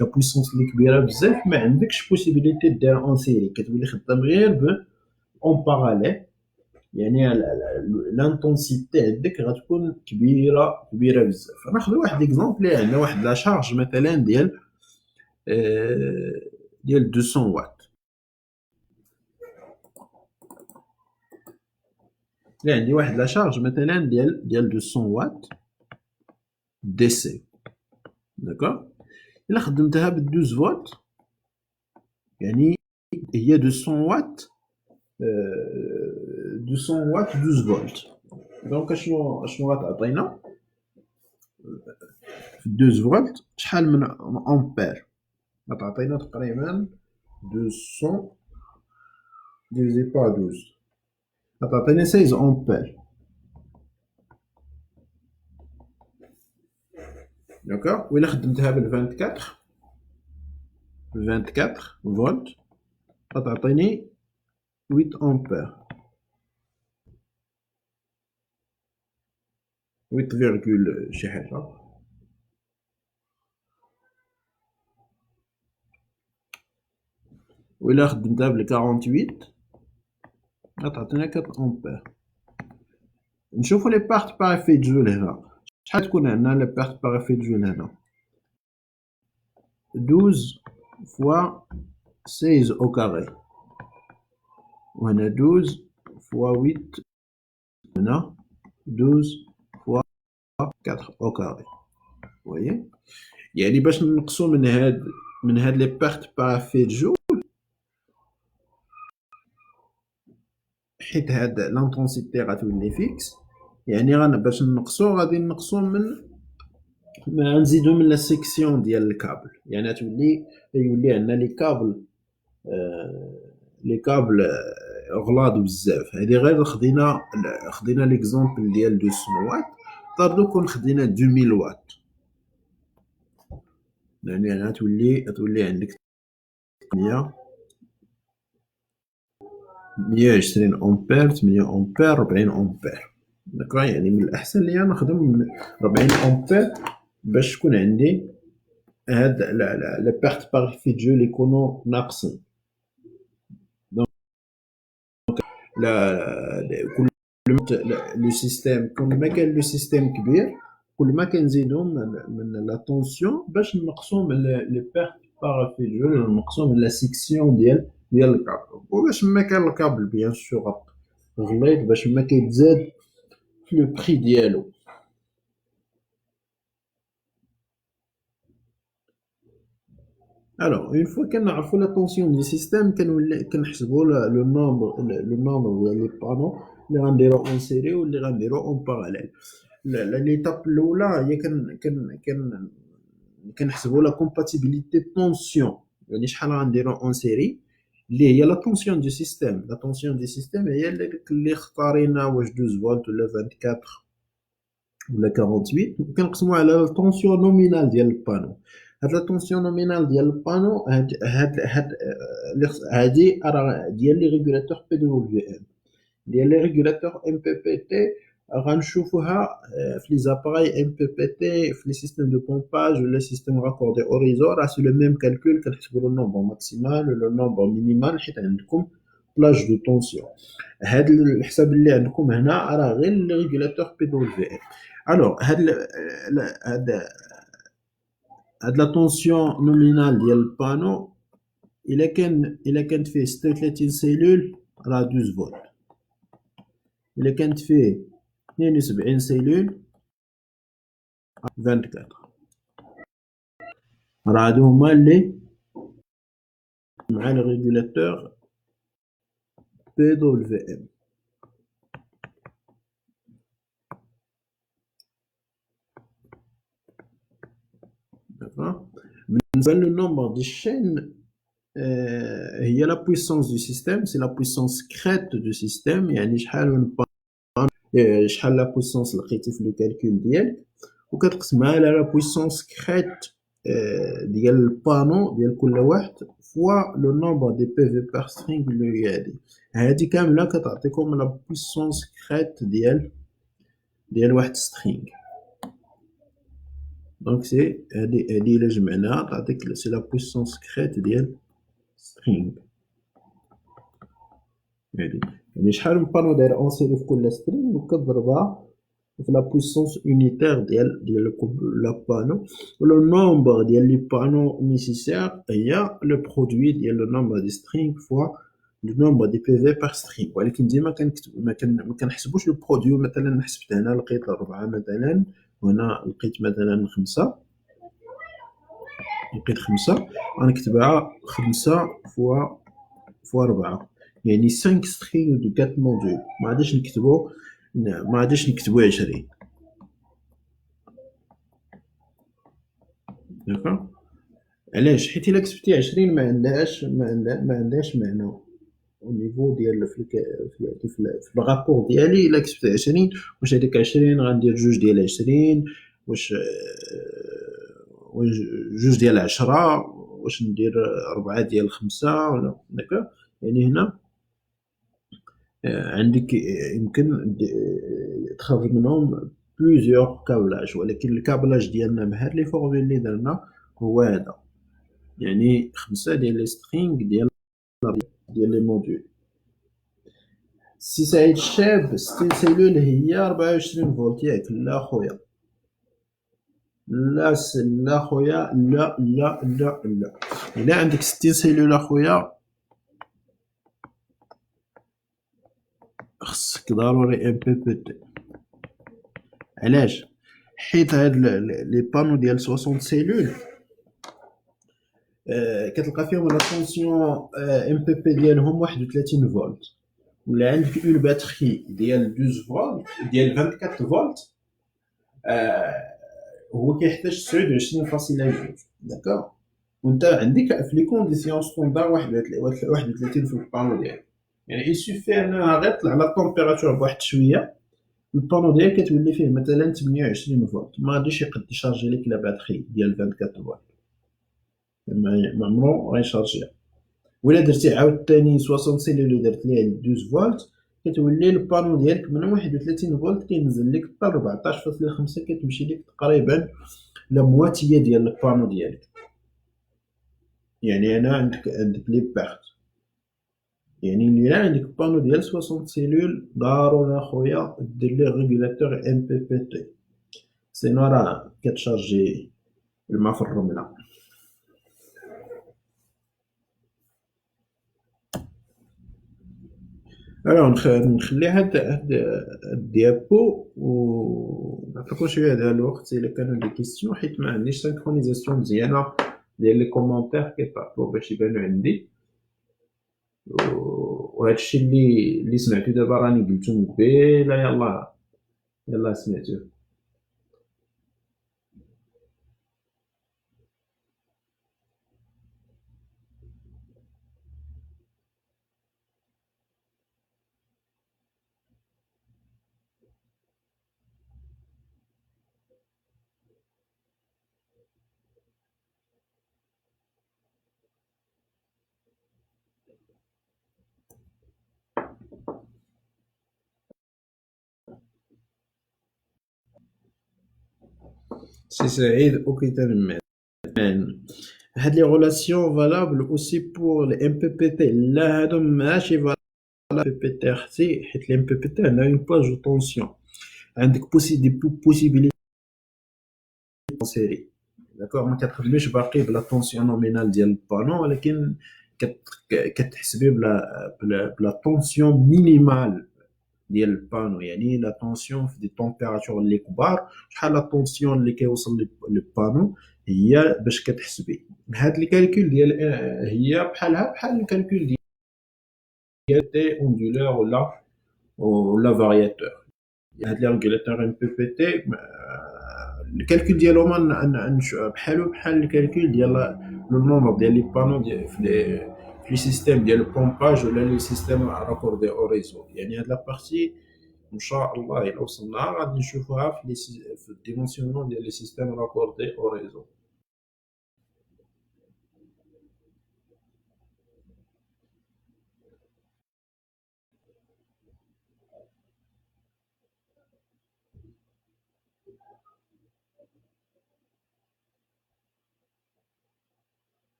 لا بويسونس اللي كبيره بزاف، ما عندكش بوسيبيليتي دير اون سيري، كتولي خدام غير ب اون باراليل. يعني لانتونسيتي عندك غتكون كبيره بزاف. ناخذ واحد اكزومبل، عندنا واحد لا شارج مثلا ديال 200 واط. لا عندي واحد لا شارج مثلا ديال 200 واط دي سي، داكوغ. الا خدمتها ب 12 فولت يعني هي 200 واط 200 واط 12 فولت. دونك اشنو غتعطينا في 12 فولت؟ شحال من امبير؟ غتعطينا تقريبا 200 ديفيزي بار 12 غتعطينا 16 امبير، داكوغ. و الا خدمتها بال 24 فولت غتعطيني 8 امبير، 8 فيرغول شي حاجه. و الا خدمتها بال 48 غتعطينا 4 امبير. نشوفو لي بارت باغ افي جول هنا. شحال تكون عندنا لي بارت باغ افي جول هنا؟ 12 فوا 16 au carré، وهنا 12 فوا 8 هنا 12 فوا 4 au carré. Vous voyez, يعني باش نقصوا من هاد لي بيرت بارافيت جول، حيت هاد لانتونسيتي غتولي فيكس، يعني باش نقصوا غادي نقصوا ما نزيدو من لا سيكسيون ديال الكابل، يعني يولي عندنا لي كابل غلاض بزاف. هادي غير خدينا ليكزومبل ديال 200 واط، طردو كون خدينا 2000 واط، يعني غتولي عندك 120 امبير، 8 امبير، 40 امبير. داكوغ، يعني من الاحسن ليا نخدم 40 امبير باش تكون عندي هاد لي بيرت باغ فيت جو اللي يكونوا ناقصين. دونك كل لو سيستيم، كل ما كان لو سيستيم كبير كل ما كنزيدو من لا طونسيون باش نقصو من لي بيرت باغ فيت جو، نقصو من لا سيكسيون ديال الكابل، وباش ما كان الكابل بيان سور غليظ باش ما كيتزاد في لو بري ديالو. Alors, une fois كنعرفوا la tension du système, كنحسبوا le nombre ديال les panneaux اللي غنديروا en série واللي غنديروا en parallèle. l'étape الاولى هي كنحسبوا la compatibilité de tension، يعني شحال غنديروا en série اللي هي la tension du système. la tension du système هي اللي اختارينا واش 12 فولت ولا 24 ولا 48، كنقسموا على la tension nominale ديال البانو. هاد لا طونسيون نومينال ديال البانو هادي راه ديال لي ريغولاتور بي دبليو في ام، ديال لي ريغولاتور ام بي بي تي غنشوفوها في لي زاباراي ام بي بي تي، في لي سيستيم دو بومباج ولا سيستيم راكوردي او ريزو، راه سو لو ميم كالكول، كنحسبوا لو نومبر ماكسيمال ولو نومبر مينيمال حيت عندكم بلاج دو طونسيون. هاد الحساب اللي عندكم هنا راه غير لي ريغولاتور بي دبليو في ام. الوغ هاد لا طونسيون نومينال ديال البانو الا كانت فيه 36 سيلول راه 12 فولت، الا كانت فيه 72 سيلول 24. راه هادو هما اللي مع لي ريغولاتور بي دبليو في ام. بالنسبه للنومبر ديال الشين هي لا بويسونس دو سيستيم، سي لا بويسونس كريت دو سيستيم، يعني شحال لا بويسونس لقيتي في لو كالكول ديالك، وكتقسمها على لا بويسونس كريت ديال البانو ديال كل واحد فوا لو نومبر دي بي في بار سترينغ اللي هادي كامله كتعطيكم لا بويسونس كريت ديال واحد سترينغ. دونك سي هادي الا جمعناها تعطيك سي لا بويسونس كريت ديال سترينغ. يعني شحال من بانو داير اون سيري في كل سترينغ، وكتضربها في لا بويسونس يونيتير ديال لا بانو، ولو نومبر ديال لي بانو نيسيسير هي لو برودوي ديال لو نومبر دي سترينغ فوا لو نومبر دي بي في بار سترينغ. ولكن ديما ما كنحسبوش لو برودوي. مثلا حسبت هنا لقيت 4 مثلا، وهنا لقيت مثلا 5، لقيت 5 غنكتبها 5 فوا 4، يعني 5 سترينغ دو 4 موديول. ما غاديش نكتبو 20. داكوغ، علاش؟ حيت الا كتبتي 20 ما عندهاش معنى او نيفو ديال في الرابور ديالي. الا كتبت 20 واش هذيك 20 غندير 2 ديال 20، واش 2 ديال 10، واش ندير 4 ديال 5 ولا داكوغ. يعني هنا عندك يمكن تخرج منهم بليزيور كابلاج، ولكن الكابلاج ديالنا بهاد لي فورمول اللي درنا هو هذا، يعني 5 ديال لي سترينغ ديال لي موديول. سي سعيد الشاب 60 سيلول هي 24 فولت ياك؟ لا خويا، لا خويا، لا لا لا لا. الا عندك 60 سيلول اخويا خصك ضروري MPPT. علاش؟ حيت هاد لي بانو ديال 60 سيلول كتلقى فيهم لا طونسيون MPP ديالهم 31 فولت، ولا عندك اون باتري ديال 12 فولت ديال 24 فولت هو كيحتاج 29.2. داكوغ، وانت عندك في لي كونديسيون ستوندار 31 في البانو ديالك. يعني يسوفي انها غير طلع لا طومبيراتور بواحد شويه، البانو ديالك كتولي فيه مثلا 28 فولت، ما غاديش يقد يشارجي لك لا باتري ديال 24 فولت، ما عمرو غيشارجيها. ولا درتي عاوتاني 60 سيلول درت ليه 12 فولت، كتولي البانو ديالك من 31 فولت كينزل لك حتى 14.5، كتمشي لك تقريبا لا مواتيه ديال البانو ديالك. يعني انا عندك لي بيرت، يعني الا عندك بانو ديال 60 سيلول ضروري اخويا دير ليه ريغولاتور MPPT، سينو راه كتشارجي الماء في الرمله. نخلي هاد الديابو ونعطيكم شويه ديال الوقت الا كانوا دي كيسيون، حيت ما عنديش سانكرونيزاسيون مزيانه ديال لي كومونتير كيطلعوا باش يبانوا عندي. وهادشي اللي سمعتو دابا راني قلتو من قبيله، يلا سمعتوه. سي سعيد اوكي هاد لي غولاسيون فالابل اوسي بور لي MPPT. لا هادو ماشي فالابل MPPT اختي، حيت لي MPPT عندها اون باج دو طونسيون، عندك دي بوسيبيليتي سيري. داكوغ، ما كتخدميش باقي بلا طونسيون نومينال ديال البانو، ولكن كتحسبي بلا طونسيون مينيمال ديال البانو. يعني لا طونسيون في دي طومبيراتور اللي كبار، شحال لا طونسيون اللي كيوصل للبانو هي باش كتحسبي. هاد الكالكول ديال هي بحال الكالكول ديال تي اوندولور ولا فارياتور. هاد لي ريغولاتور MPPT الكالكول ديالهم بحال الكالكول ديال لو نومبر ديال لي بانو في لي سيستيم ديال البومباج ولا لي سيستيم راكوردي او ريزو. يعني هاد لا بارتي ان شاء الله الى وصلنا غادي نشوفوها في الديمونسيونمون ديال لي سيستيم راكوردي او ريزو.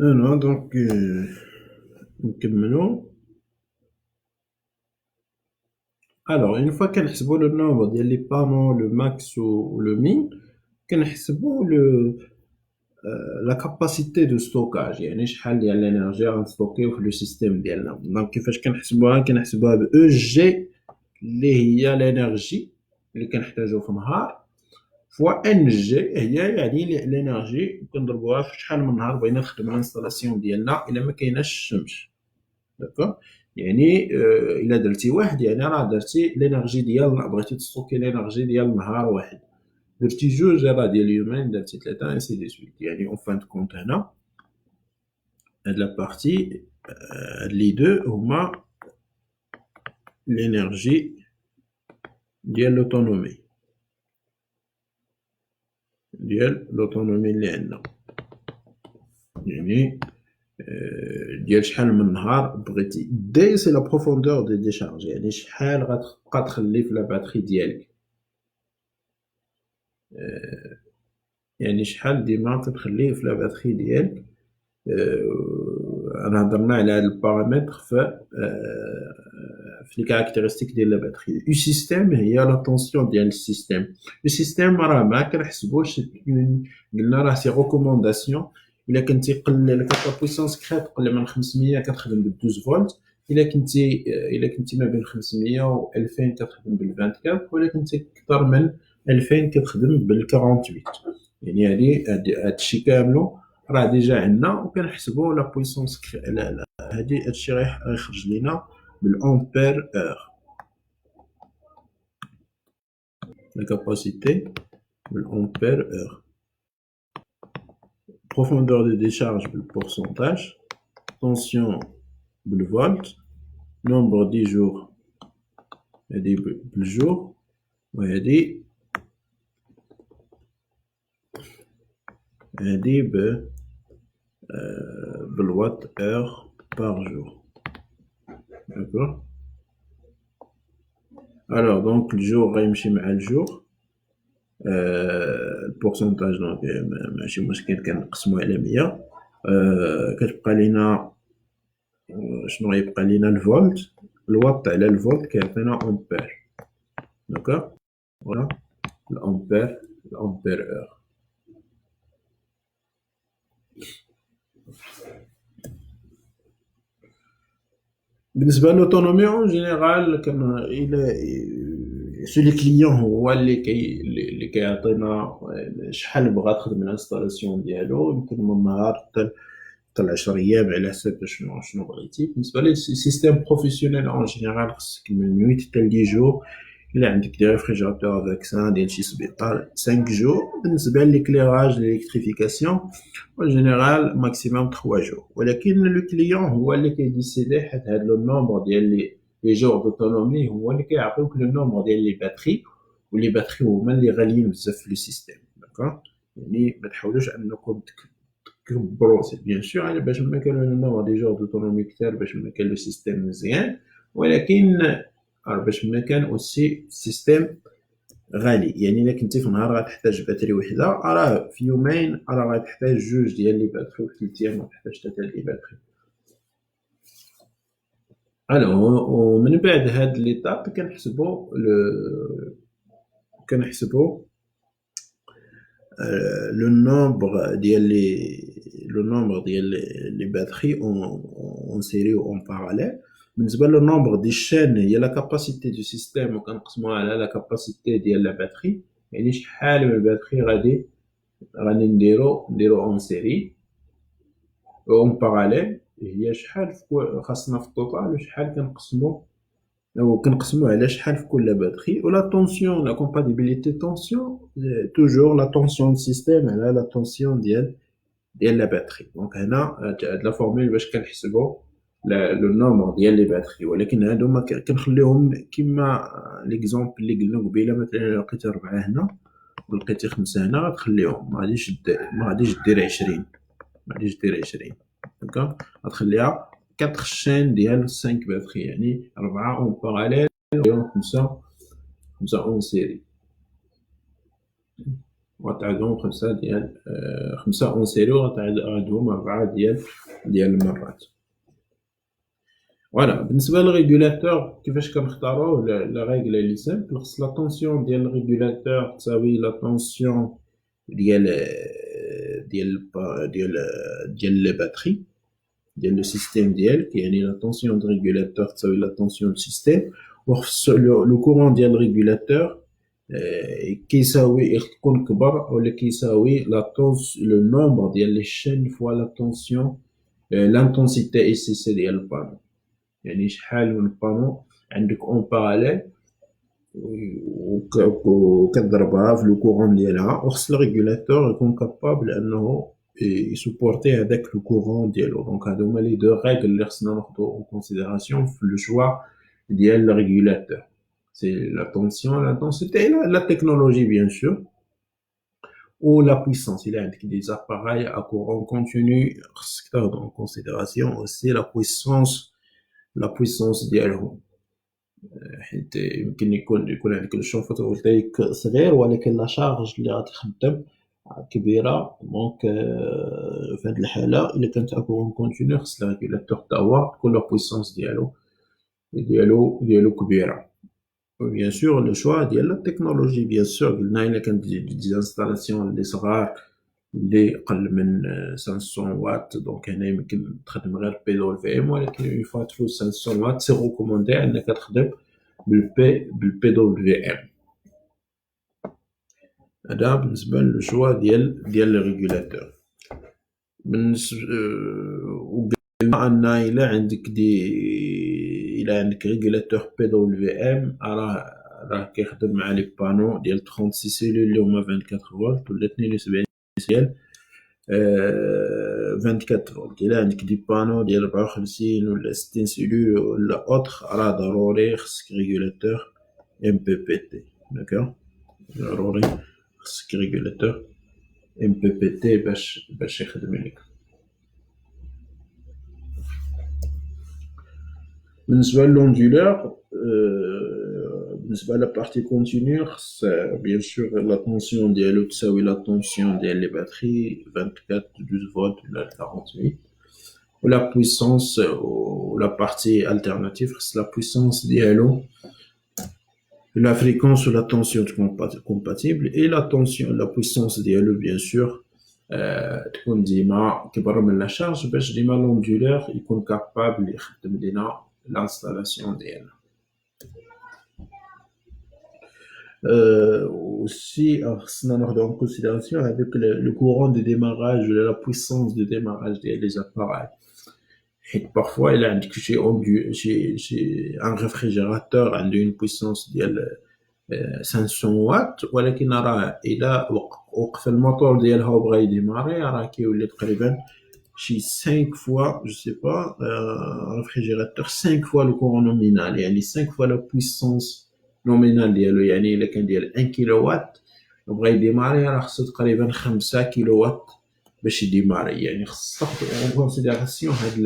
انا دونك نكملو. الوغ اون فوا كنحسبو لو نومبر ديال لي بانو لو ماكس و لو مين، كنحسبو لا كاباسيتي دو ستوكاج، يعني شحال ديال الانرجي غنستوكيو في لو سيستيم ديالنا. دونك كيفاش كنحسبوها ب او جي اللي هي الانرجي اللي كنحتاجو في نهار، فوا ان جي هي يعني الانرجي كنضربوها في شحال من نهار بغينا نخدمو الانستالاسيون ديالنا الا ما كايناش الشمس. داكوغ، يعني الا درتي واحد يعني راه درتي الانرجي ديال، بغيتي تستوكي الانرجي ديال نهار واحد، درتي جوج راه ديال يومين، درتي ثلاثه انسي دي سويت. يعني اون فان كونت هنا هاد لا بارتي هاد لي دو هما l'énergie ديال l'autonomie اللي عندنا يعني ديال شحال من نهار بغيتي دي سي لا بروفوندور دي ديشارج يعني شحال غتبقى تخلي في لا باتري ديالك يعني شحال ديما كتخليه في لا باتري ديالك انا هضرنا على هاد البارامتر في لي كاركتيرستيك ديال لا باتري او سيستيم هي لا طونسيون ديال السيستيم لو سيستيم راه ما كنحسبوش قلنا راه سي ريكومونداسيون الا كنتي قل لك لا بويسونس كريت قل من 500 كتخدم ب 12 فولت الا كنتي ما بين 500 و 2000 كتخدم بال 24 ولا كنتي اكثر من 2000 كتخدم بال 48 يعني هادشي كاملو راه ديجا عندنا وكنحسبوا لا بويسونس هادي هادشي غيخرج لينا بالامبير اور لا كاباسيتي بالامبير اور profondeur de décharge بالبورسونتاج tension بالفولت nombre دي جور هادي بالجور وهادي بالوات اور par jour d'accord alors donc الجور غيمشي مع الجور البورسونتاج دونك ماشي مشكل كنقسمو على 100 كتبقى لينا شنو غيبقى لينا الفولت الوات على الفولت كيعطينا امبير داكوغ فوالا الامبير اور بالنسبه للأوتونومي اون جينيرال كان الى سو لي كليون هو اللي كيعطينا شحال بغا تخدم الانستالاسيون ديالو يمكن من نهار حتى 10 ايام على حسب شنو بغيتي بالنسبه لي سيستيم بروفيسيونيل اون جينيرال خصك من 8 حتى ل 10 جور الا عندك دي ريفريجيراتور فاكسان ديال شي سبيطار 5 جور بالنسبه للكليراج للالكتريفيكاسيون en général maximum 3 jours ولكن لو كليون هو اللي كيديسيدي حيت هاد لو نومبر ديال لي جور دوتونومي هو اللي كيعطيوك لو نومبر ديال لي باتري ولي باتري هما اللي غاليين بزاف في لو سيستيم داكوغ يعني ما تحاولوش انكم تكبروا سي بيان سور على باش ما كانوا لو نومبر دي جور دوتونومي كثار باش ما كان لو سيستيم مزيان ولكن باش ما كان اوسي سيستيم غالي يعني الا كنتي في نهار غتحتاج باتري وحده راه في يومين راه غتحتاج جوج ديال لي باتري وفي 3 ايام غتحتاج 3 ديال لي باتري ومن بعد هاد ليطاب كنحسبوا لو نومبر ديال لي باتري اون سيري و اون باراليل بالنسبه لو نومبر دي الشان هي لا كاباسيتي دو سيستيم وكنقسموها على لا كاباسيتي ديال لا باتري يعني شحال من الباتري غادي نديرو اون سيري اون باراليل هي شحال خاصنا في التوتال وشحال كنقسمو على شحال في كل باتري ولا طونسيون لا كومباتيبيليتي طونسيون توجور لا طونسيون دو سيستيم على لا طونسيون ديال لا باتري دونك هنا هاد لا فورمول باش كنحسبو لو نومبر ديال لي باتري ولكن هادو ما كنخليوهم كيما ليكزومبل اللي قلنا قبيله مثلا الا لقيتي 4 هنا ولقيتي 5 هنا غتخليهم ما غاديش دير 20 داكوغ غتخليها 4 شين ديال 5 باتري يعني 4 اون باراليل و 5 اون سيري وغتعادهم 5 اون سيري وغتعادهم 4 ديال المرات فوالا بالنسبه للريغولاتور كيفاش كنختاروه لا ريغل اللي سامبل خص لا طونسيون ديال الريغولاتور تساوي لا طونسيون ديال لي باتري ديال لو سيستيم ديالك يعني لا طونسيون دو ريغولاتور تساوي لا طونسيون دو سيستيم وخص لو كورون ديال الريغولاتور كيساوي يكون كبر ولا كيساوي لا لو نومبر ديال لي شين فوا لا طونسيون لانتونسيتي اي سي سي ديال البانو يعني شحال من بانو عندك اون باراليل وكتضربها في لو كورون ديالها وخص الريغولاتور يكون كابابل انه يسوبورتي هذاك لو كورون ديالو. دونك هادو هما لي دو رègles اللي خصنا ناخدو اون كونسيديراسيون في لو شوا ديال الريغولاتور. سي لا طونسيون، l'intensité, la technologie bien sûr, ou la puissance. Il y a des appareils à courant continu خصك تاخدو en considération aussi la puissance ديالهم. حيت يمكن يكون عندك الشون فوتوفولتايك صغير ولكن لا شارج اللي غتخدم كبيره. دونك في هذه الحاله الا كانت اكورون كونتينيو خص الريغولاتور تا هو تكون لا بويسونس ديالو كبيره. بيان سور لو شوا ديال لا تكنولوجي بيان سور قلنا الا كانت دي انستالاسيون اللي صغار اللي قل من 500 وات دونك هنا يمكن تخدم غير بي دبليو في ام، ولكن اون فوا تفوت 500 وات سي ريكوموندي انك تخدم بالبي دبليو في ام. هذا بالنسبه للشوا ديال الريغولاتور. بالنسبه وقلنا ان الا عندك ريغولاتور بي دبليو في ام راه كيخدم مع لي بانو ديال 36 سيلول اللي هما 24 فولت ولا 72 ديال 24 فولت. الا عندك دي بانو ديال 54 ولا 60 سيلول ولا اوتر راه ضروري خصك ريغولاتور ام بي بي تي. داكوغ، ضروري خصك ريغولاتور ام بي بي تي باش يخدم لك. بالنسبه للوندولور، بالنسبه لا بارتي كونتينيو خص بيان سور لا طونسيون ديالو تساوي لا طونسيون ديال لي باتري 24 12 فولت ولا 48. ولا بويسونس ولا بارتي التيرناتيف خص لا بويسونس ديالو la fréquence ou la tension compatible et la tension la puissance ديالو bien sûr تكون ديما كبر من لا شارج باش ديما لوندولور يكون كابابل يخدم لينا l'installation ديالنا. aussi خصنا ناخدو en considération avec le courant de démarrage ou la puissance de démarrage des appareils. حيت parfois il عندك شي un réfrigérateur عنده une puissance ديال 500 وات ولكن راه الى وقف الموتور ديالها وبغى يديماري راه كيولي تقريبا شي 5 fois je sais pas réfrigérateur 5 fois le courant nominal يعني 5 fois la puissance nominale ديالو. يعني الا كان ديال 1 كيلو وات وبغى يديماري راه خصو تقريبا 5 كيلو وات باش يديماري. يعني خص تاخد اون كونسيديراسيون هاد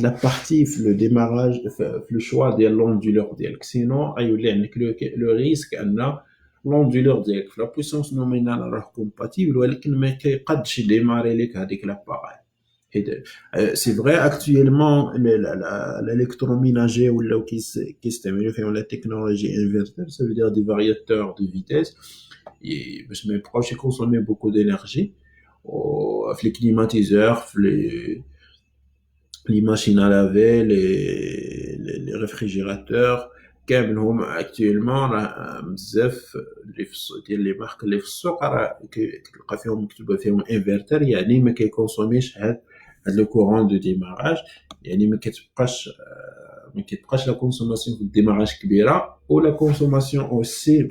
لا بارتي في لو ديماراج في لو شوا ديال لوندولور ديالك، سينو غيولي عندك لو ريسك ان لوندولور ديالك في لا بويسونس نومينال راه كومباتيبل ولكن ما كيقدش يديماري لك هذيك لاباراي. حيت سي فري اكطويلمون الالكتروميناجي ولاو كيستعملوا فيهم لا تكنولوجي انفرتر سا فو دير دي فارياتور دو فيتيس باش ما يبقاوش يكونسومي بوكو دينيرجي. في لي كليماتيزور في les machines à laver, les réfrigérateurs كاملهم actuellement راه بزاف ديال لي مارك اللي في السوق راه كتلقى فيهم مكتوبه فيهم انفرتر، يعني ما كيكونسوميش هاد لو كورون دو ديماراج. يعني ما كتبقاش لا كونسوماسيون في الديماراج كبيره ولا كونسوماسيون اوسي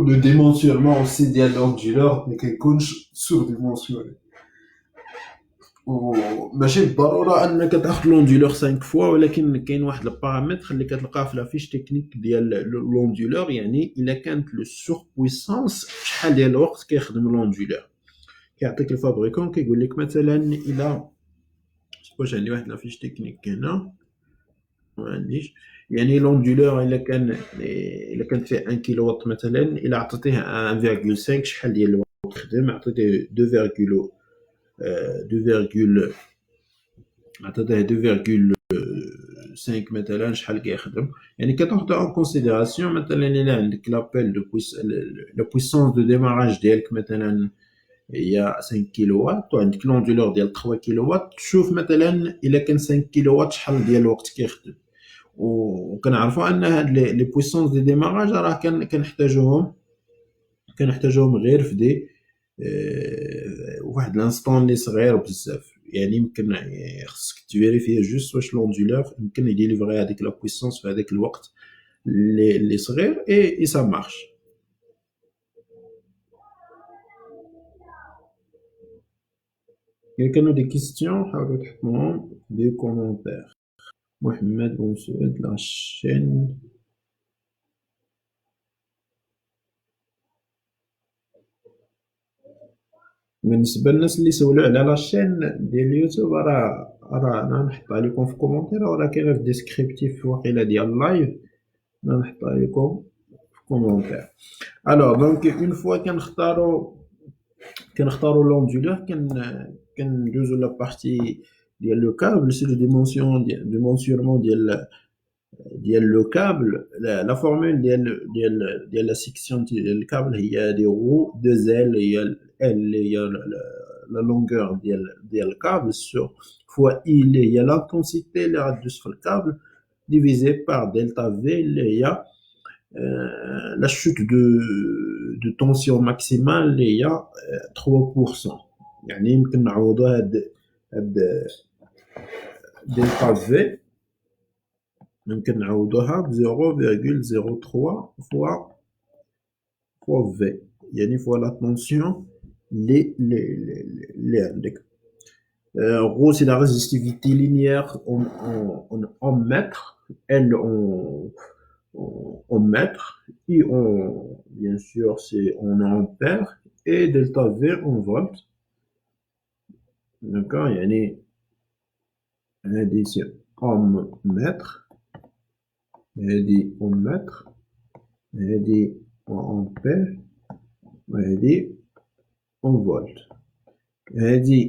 le démensurement aussi ديال l'onduleur ما كيكونش سور-ديمونسيوني. وماشي بالضروره انك تاخذ لوندولور 5 فوا، ولكن كاين واحد البارامتر اللي كتلقاه في لافيش تكنيك ديال لوندولور. يعني الا كانت لو سور بويسونس شحال ديال الوقت كيخدم لوندولور. كيعطيك الفابريكون كيقول لك مثلا الا واش عندي واحد لافيش تكنيك هنا ما عنديش. يعني لوندولور الا كانت فيه 1 كيلو وات مثلا الا عطيتيه 1.5 شحال ديال الوقت يخدم. عطيتيه 2.5 مثلا شحال كيخدم. يعني كتاخد اون كونسيديراسيون مثلا الا عندك لابيل دو بويسونس دو ديماراج ديالك مثلا هي 5 كيلو وات وعندك لوندولور ديال 3 كيلو وات، تشوف مثلا الا كان 5 كيلو وات شحال ديال الوقت كيخدم. وكنعرفوا ان هاد لي بويسونس دي ديماراج راه كنحتاجوهم غير في دي واحد الانستون اللي صغير بزاف. يعني يمكن خصك تفيريفي جوست واش لوندولور يمكن يديليفري هذيك لا بويسونس في هذاك الوقت اللي صغير اي سا مارش. كانوا دي كيستيون حاولوا تحطوهم دي كومونتير. محمد بومسعود لاشين. بالنسبة للناس اللي سولوا على لاشين ديال اليوتيوب راه أنا نحطها لكم في كومونتير، راه كاينة في الديسكريبتيف واقيلا ديال اللايف، أنا نحطها لكم في كومونتير. الوغ دونك اون فوا كنختارو لوندولور كندوزو لا بارتي ديال لو كابل سي لو ديمونسيونمون ديال لو كابل. لا فورمول ديال لا سيكسيون ديال الكابل هي دي رو دو زيل، هي ال اللي هي لا لونغور ديال الكابل سور فوا اي اللي هي لانتونسيتي اللي غدوز في الكابل ديفيزي بار دلتا في اللي هي la chute de tension maximale اللي هي 3%. يعني يمكن نعوضو هاد دلتا في يمكن نعوضوها ب 0.03 فوا في، يعني فوا لا تونسيون اللي عندك. Rho c'est la résistivité linéaire en mètres, L en mètres, I bien sûr c'est en ampères et delta V en volts. D'accord, يعني هادي c'est en mètres، هادي en mètres، هادي en ampères، وهادي en volts. هادي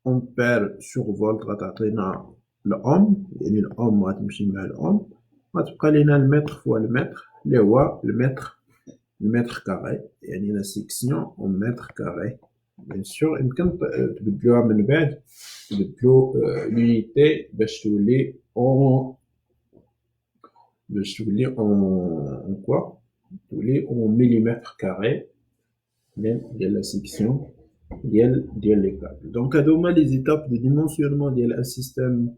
ampère sur volt غتعطينا الأوم، يعني الأوم غتمشي مع الأوم، غتبقى لينا المتر فوا المتر اللي هو المتر كاري، يعني لا سيكسيون اون متر كاري. بيان سور يمكن تبدلوها من بعد، تبدلو لونيتي باش تولي اون كوا، تولي اون مليمتر كاري ديال لا سيكسيون ديال لي كابل. دونك هادو هما لي زيتاب دو ديمونسيونمون ديال ان سيستيم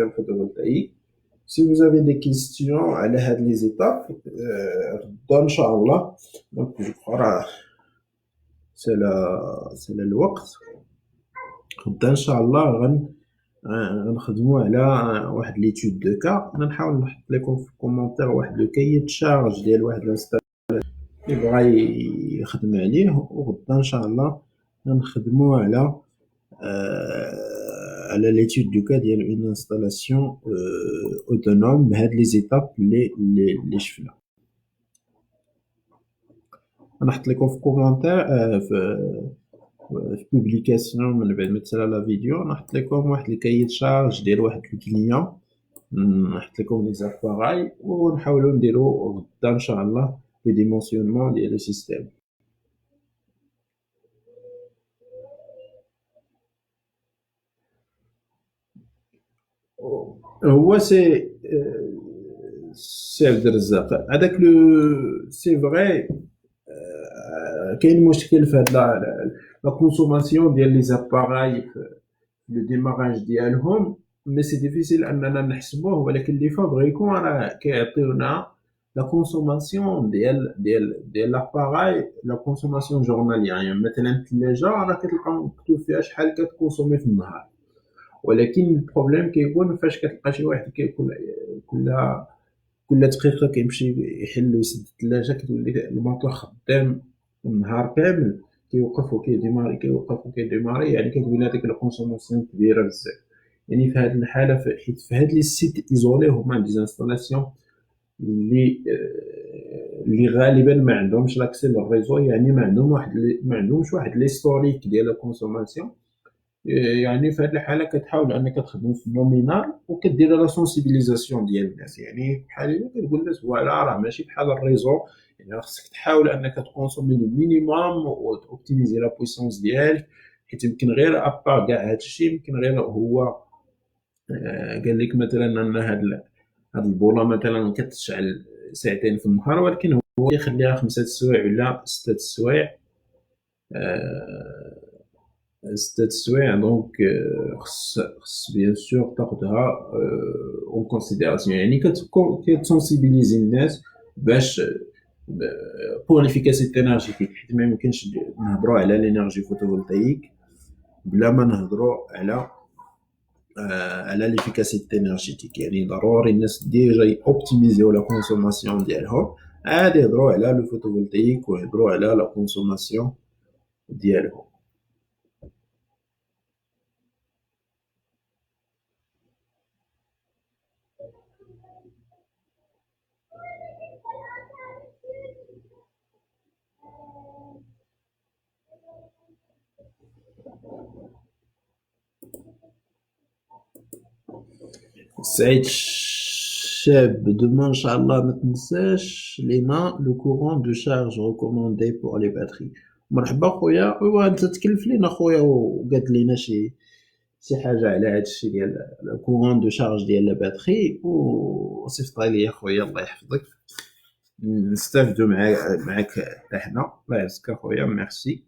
photovoltaïque. Si vous avez des questions على هاد لي زيتاب غدا ان شاء الله، دونك جو كخوا راه سالا الوقت، غدا ان شاء الله غنخدمو على واحد ليتود دو كا. غنحاول نحط لكم في كومونتير واحد لو كايي تشارج ديال واحد الانستالاسيون اللي بغا يخدم عليه، وغدا ان شاء الله غنخدمو على l'étude du cas ديال une installation autonome بهاد لي زيتاب اللي شفنا. غنحط لكم في كومونتير في بوبليكاسيون من بعد ما تسالى لا فيديو، نحط لكم واحد الكايي شارج ديال واحد الكليون، نحط لكم لي زاباراي ونحاولوا نديرو غدا ان شاء الله لو ديمونسيونمون ديال لو سيستيم. هو سي عبد الرزاق هذاك لو سي فري، كاين مشكل في هاد لا كونسوماسيون ديال لي زاباراي في لو ديماراج ديالهم، مي سي ديفيسيل اننا نحسبوه، ولكن لي فابريكون راه كيعطيونا لا كونسوماسيون ديال لاباراي، لا كونسوماسيون جورناليه. يعني مثلا الثلاجه راه كتلقى مكتوب فيها شحال كتكونسومي في النهار، ولكن البروبليم كيكون فاش كتلقى شي واحد كل دقيقه كيمشي يحل ويسد الثلاجه، كتولي الموتور خدام النهار كامل، كيوقف وكيديماري كيوقف وكيديماري، يعني كتولي هذيك الكونسوماسيون كبيره بزاف. يعني في هذه الحاله حيت في هاد لي سيت ايزولي هما دي انستالاسيون اللي غالبا ما عندهمش لاكسي للريزو، يعني ما عندهمش واحد ليستوريك ديال الكونسوماسيون. يعني في هذه الحاله كتحاول انك تخدم في النومينال وكدير لا سونسيبيليزاسيون ديال الناس، يعني بحال كتقول الناس فوالا راه ماشي بحال الريزو، يعني خصك تحاول انك تكونسومي المينيموم واوبتيميزي لا بويسونس ديالك، حيت يمكن غير ابار كاع هادشي يمكن غير هو قال لك مثلا ان هاد البوله مثلا كتشعل ساعتين في النهار، ولكن هو يخليها 5 سوايع ولا 6 سوايع 6 سوايع. دونك خص بيان سور تاخدها اون كونسيديراسيون، يعني كتسونسيبيليزي الناس باش بور ليفيكاسيتي انرجيتيك، حيت ما يمكنش نهضروا على لينيرجي فوتوفولتايك بلا ما نهضروا على ليفيكاسيتي انرجيتيك. يعني ضروري الناس ديجا اوبتيميزيو لا كونسوماسيون ديالهم، عاد يهضروا على لو فوتوفولتايك ويهضروا على لا كونسوماسيون ديالهم. سعيد الشاب demain ان شاء الله ما تنساش لينا لو كورون دو شارج ريكوموندي بور لي باتري. مرحبا خويا، ايوا انت تكلف لينا خويا وقاد لينا شي حاجه على هاد الشيء ديال لو كورون دو شارج ديال لا باتري، وصيفط لي خويا الله يحفظك، نستافدو معاك حتى حنا. الله يعزك اخويا، ميرسي.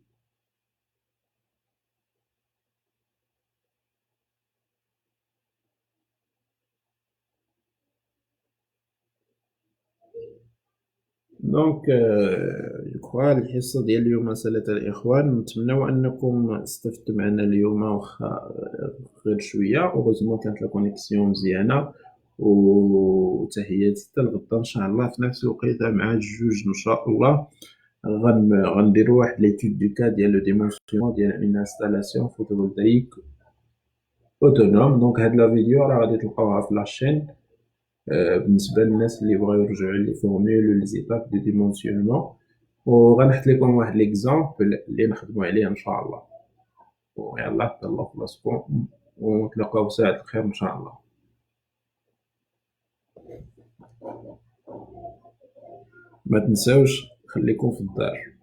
دونك جو كخوا الحصة ديال اليوم سالة الإخوان، نتمنوا أنكم استفدتوا معنا اليوم واخا غير شوية. اوغوزمون كانت لا كونيكسيون مزيانة، وتحياتي حتى الغدا إن شاء الله في نفس الوقيته مع الجوج إن شاء الله. غنديروا واحد ليتود دو كا ديال لو ديمونسيون ديال اون انستالاسيون فوتوفولتايك اوتونوم. دونك هاد لا فيديو راه غادي تلقاوها في لاشين. بالنسبه للناس اللي بغاو يرجعوا لي فورمول لي زيتاب دو ديمونسيونمون، وغنحط لكم واحد ليكزامبل اللي نخدموا عليه ان شاء الله. ويلا تهلاو في راسكم، ونتلاقاو ساعة الخير ان شاء الله. ما تنساوش خليكم في الدار.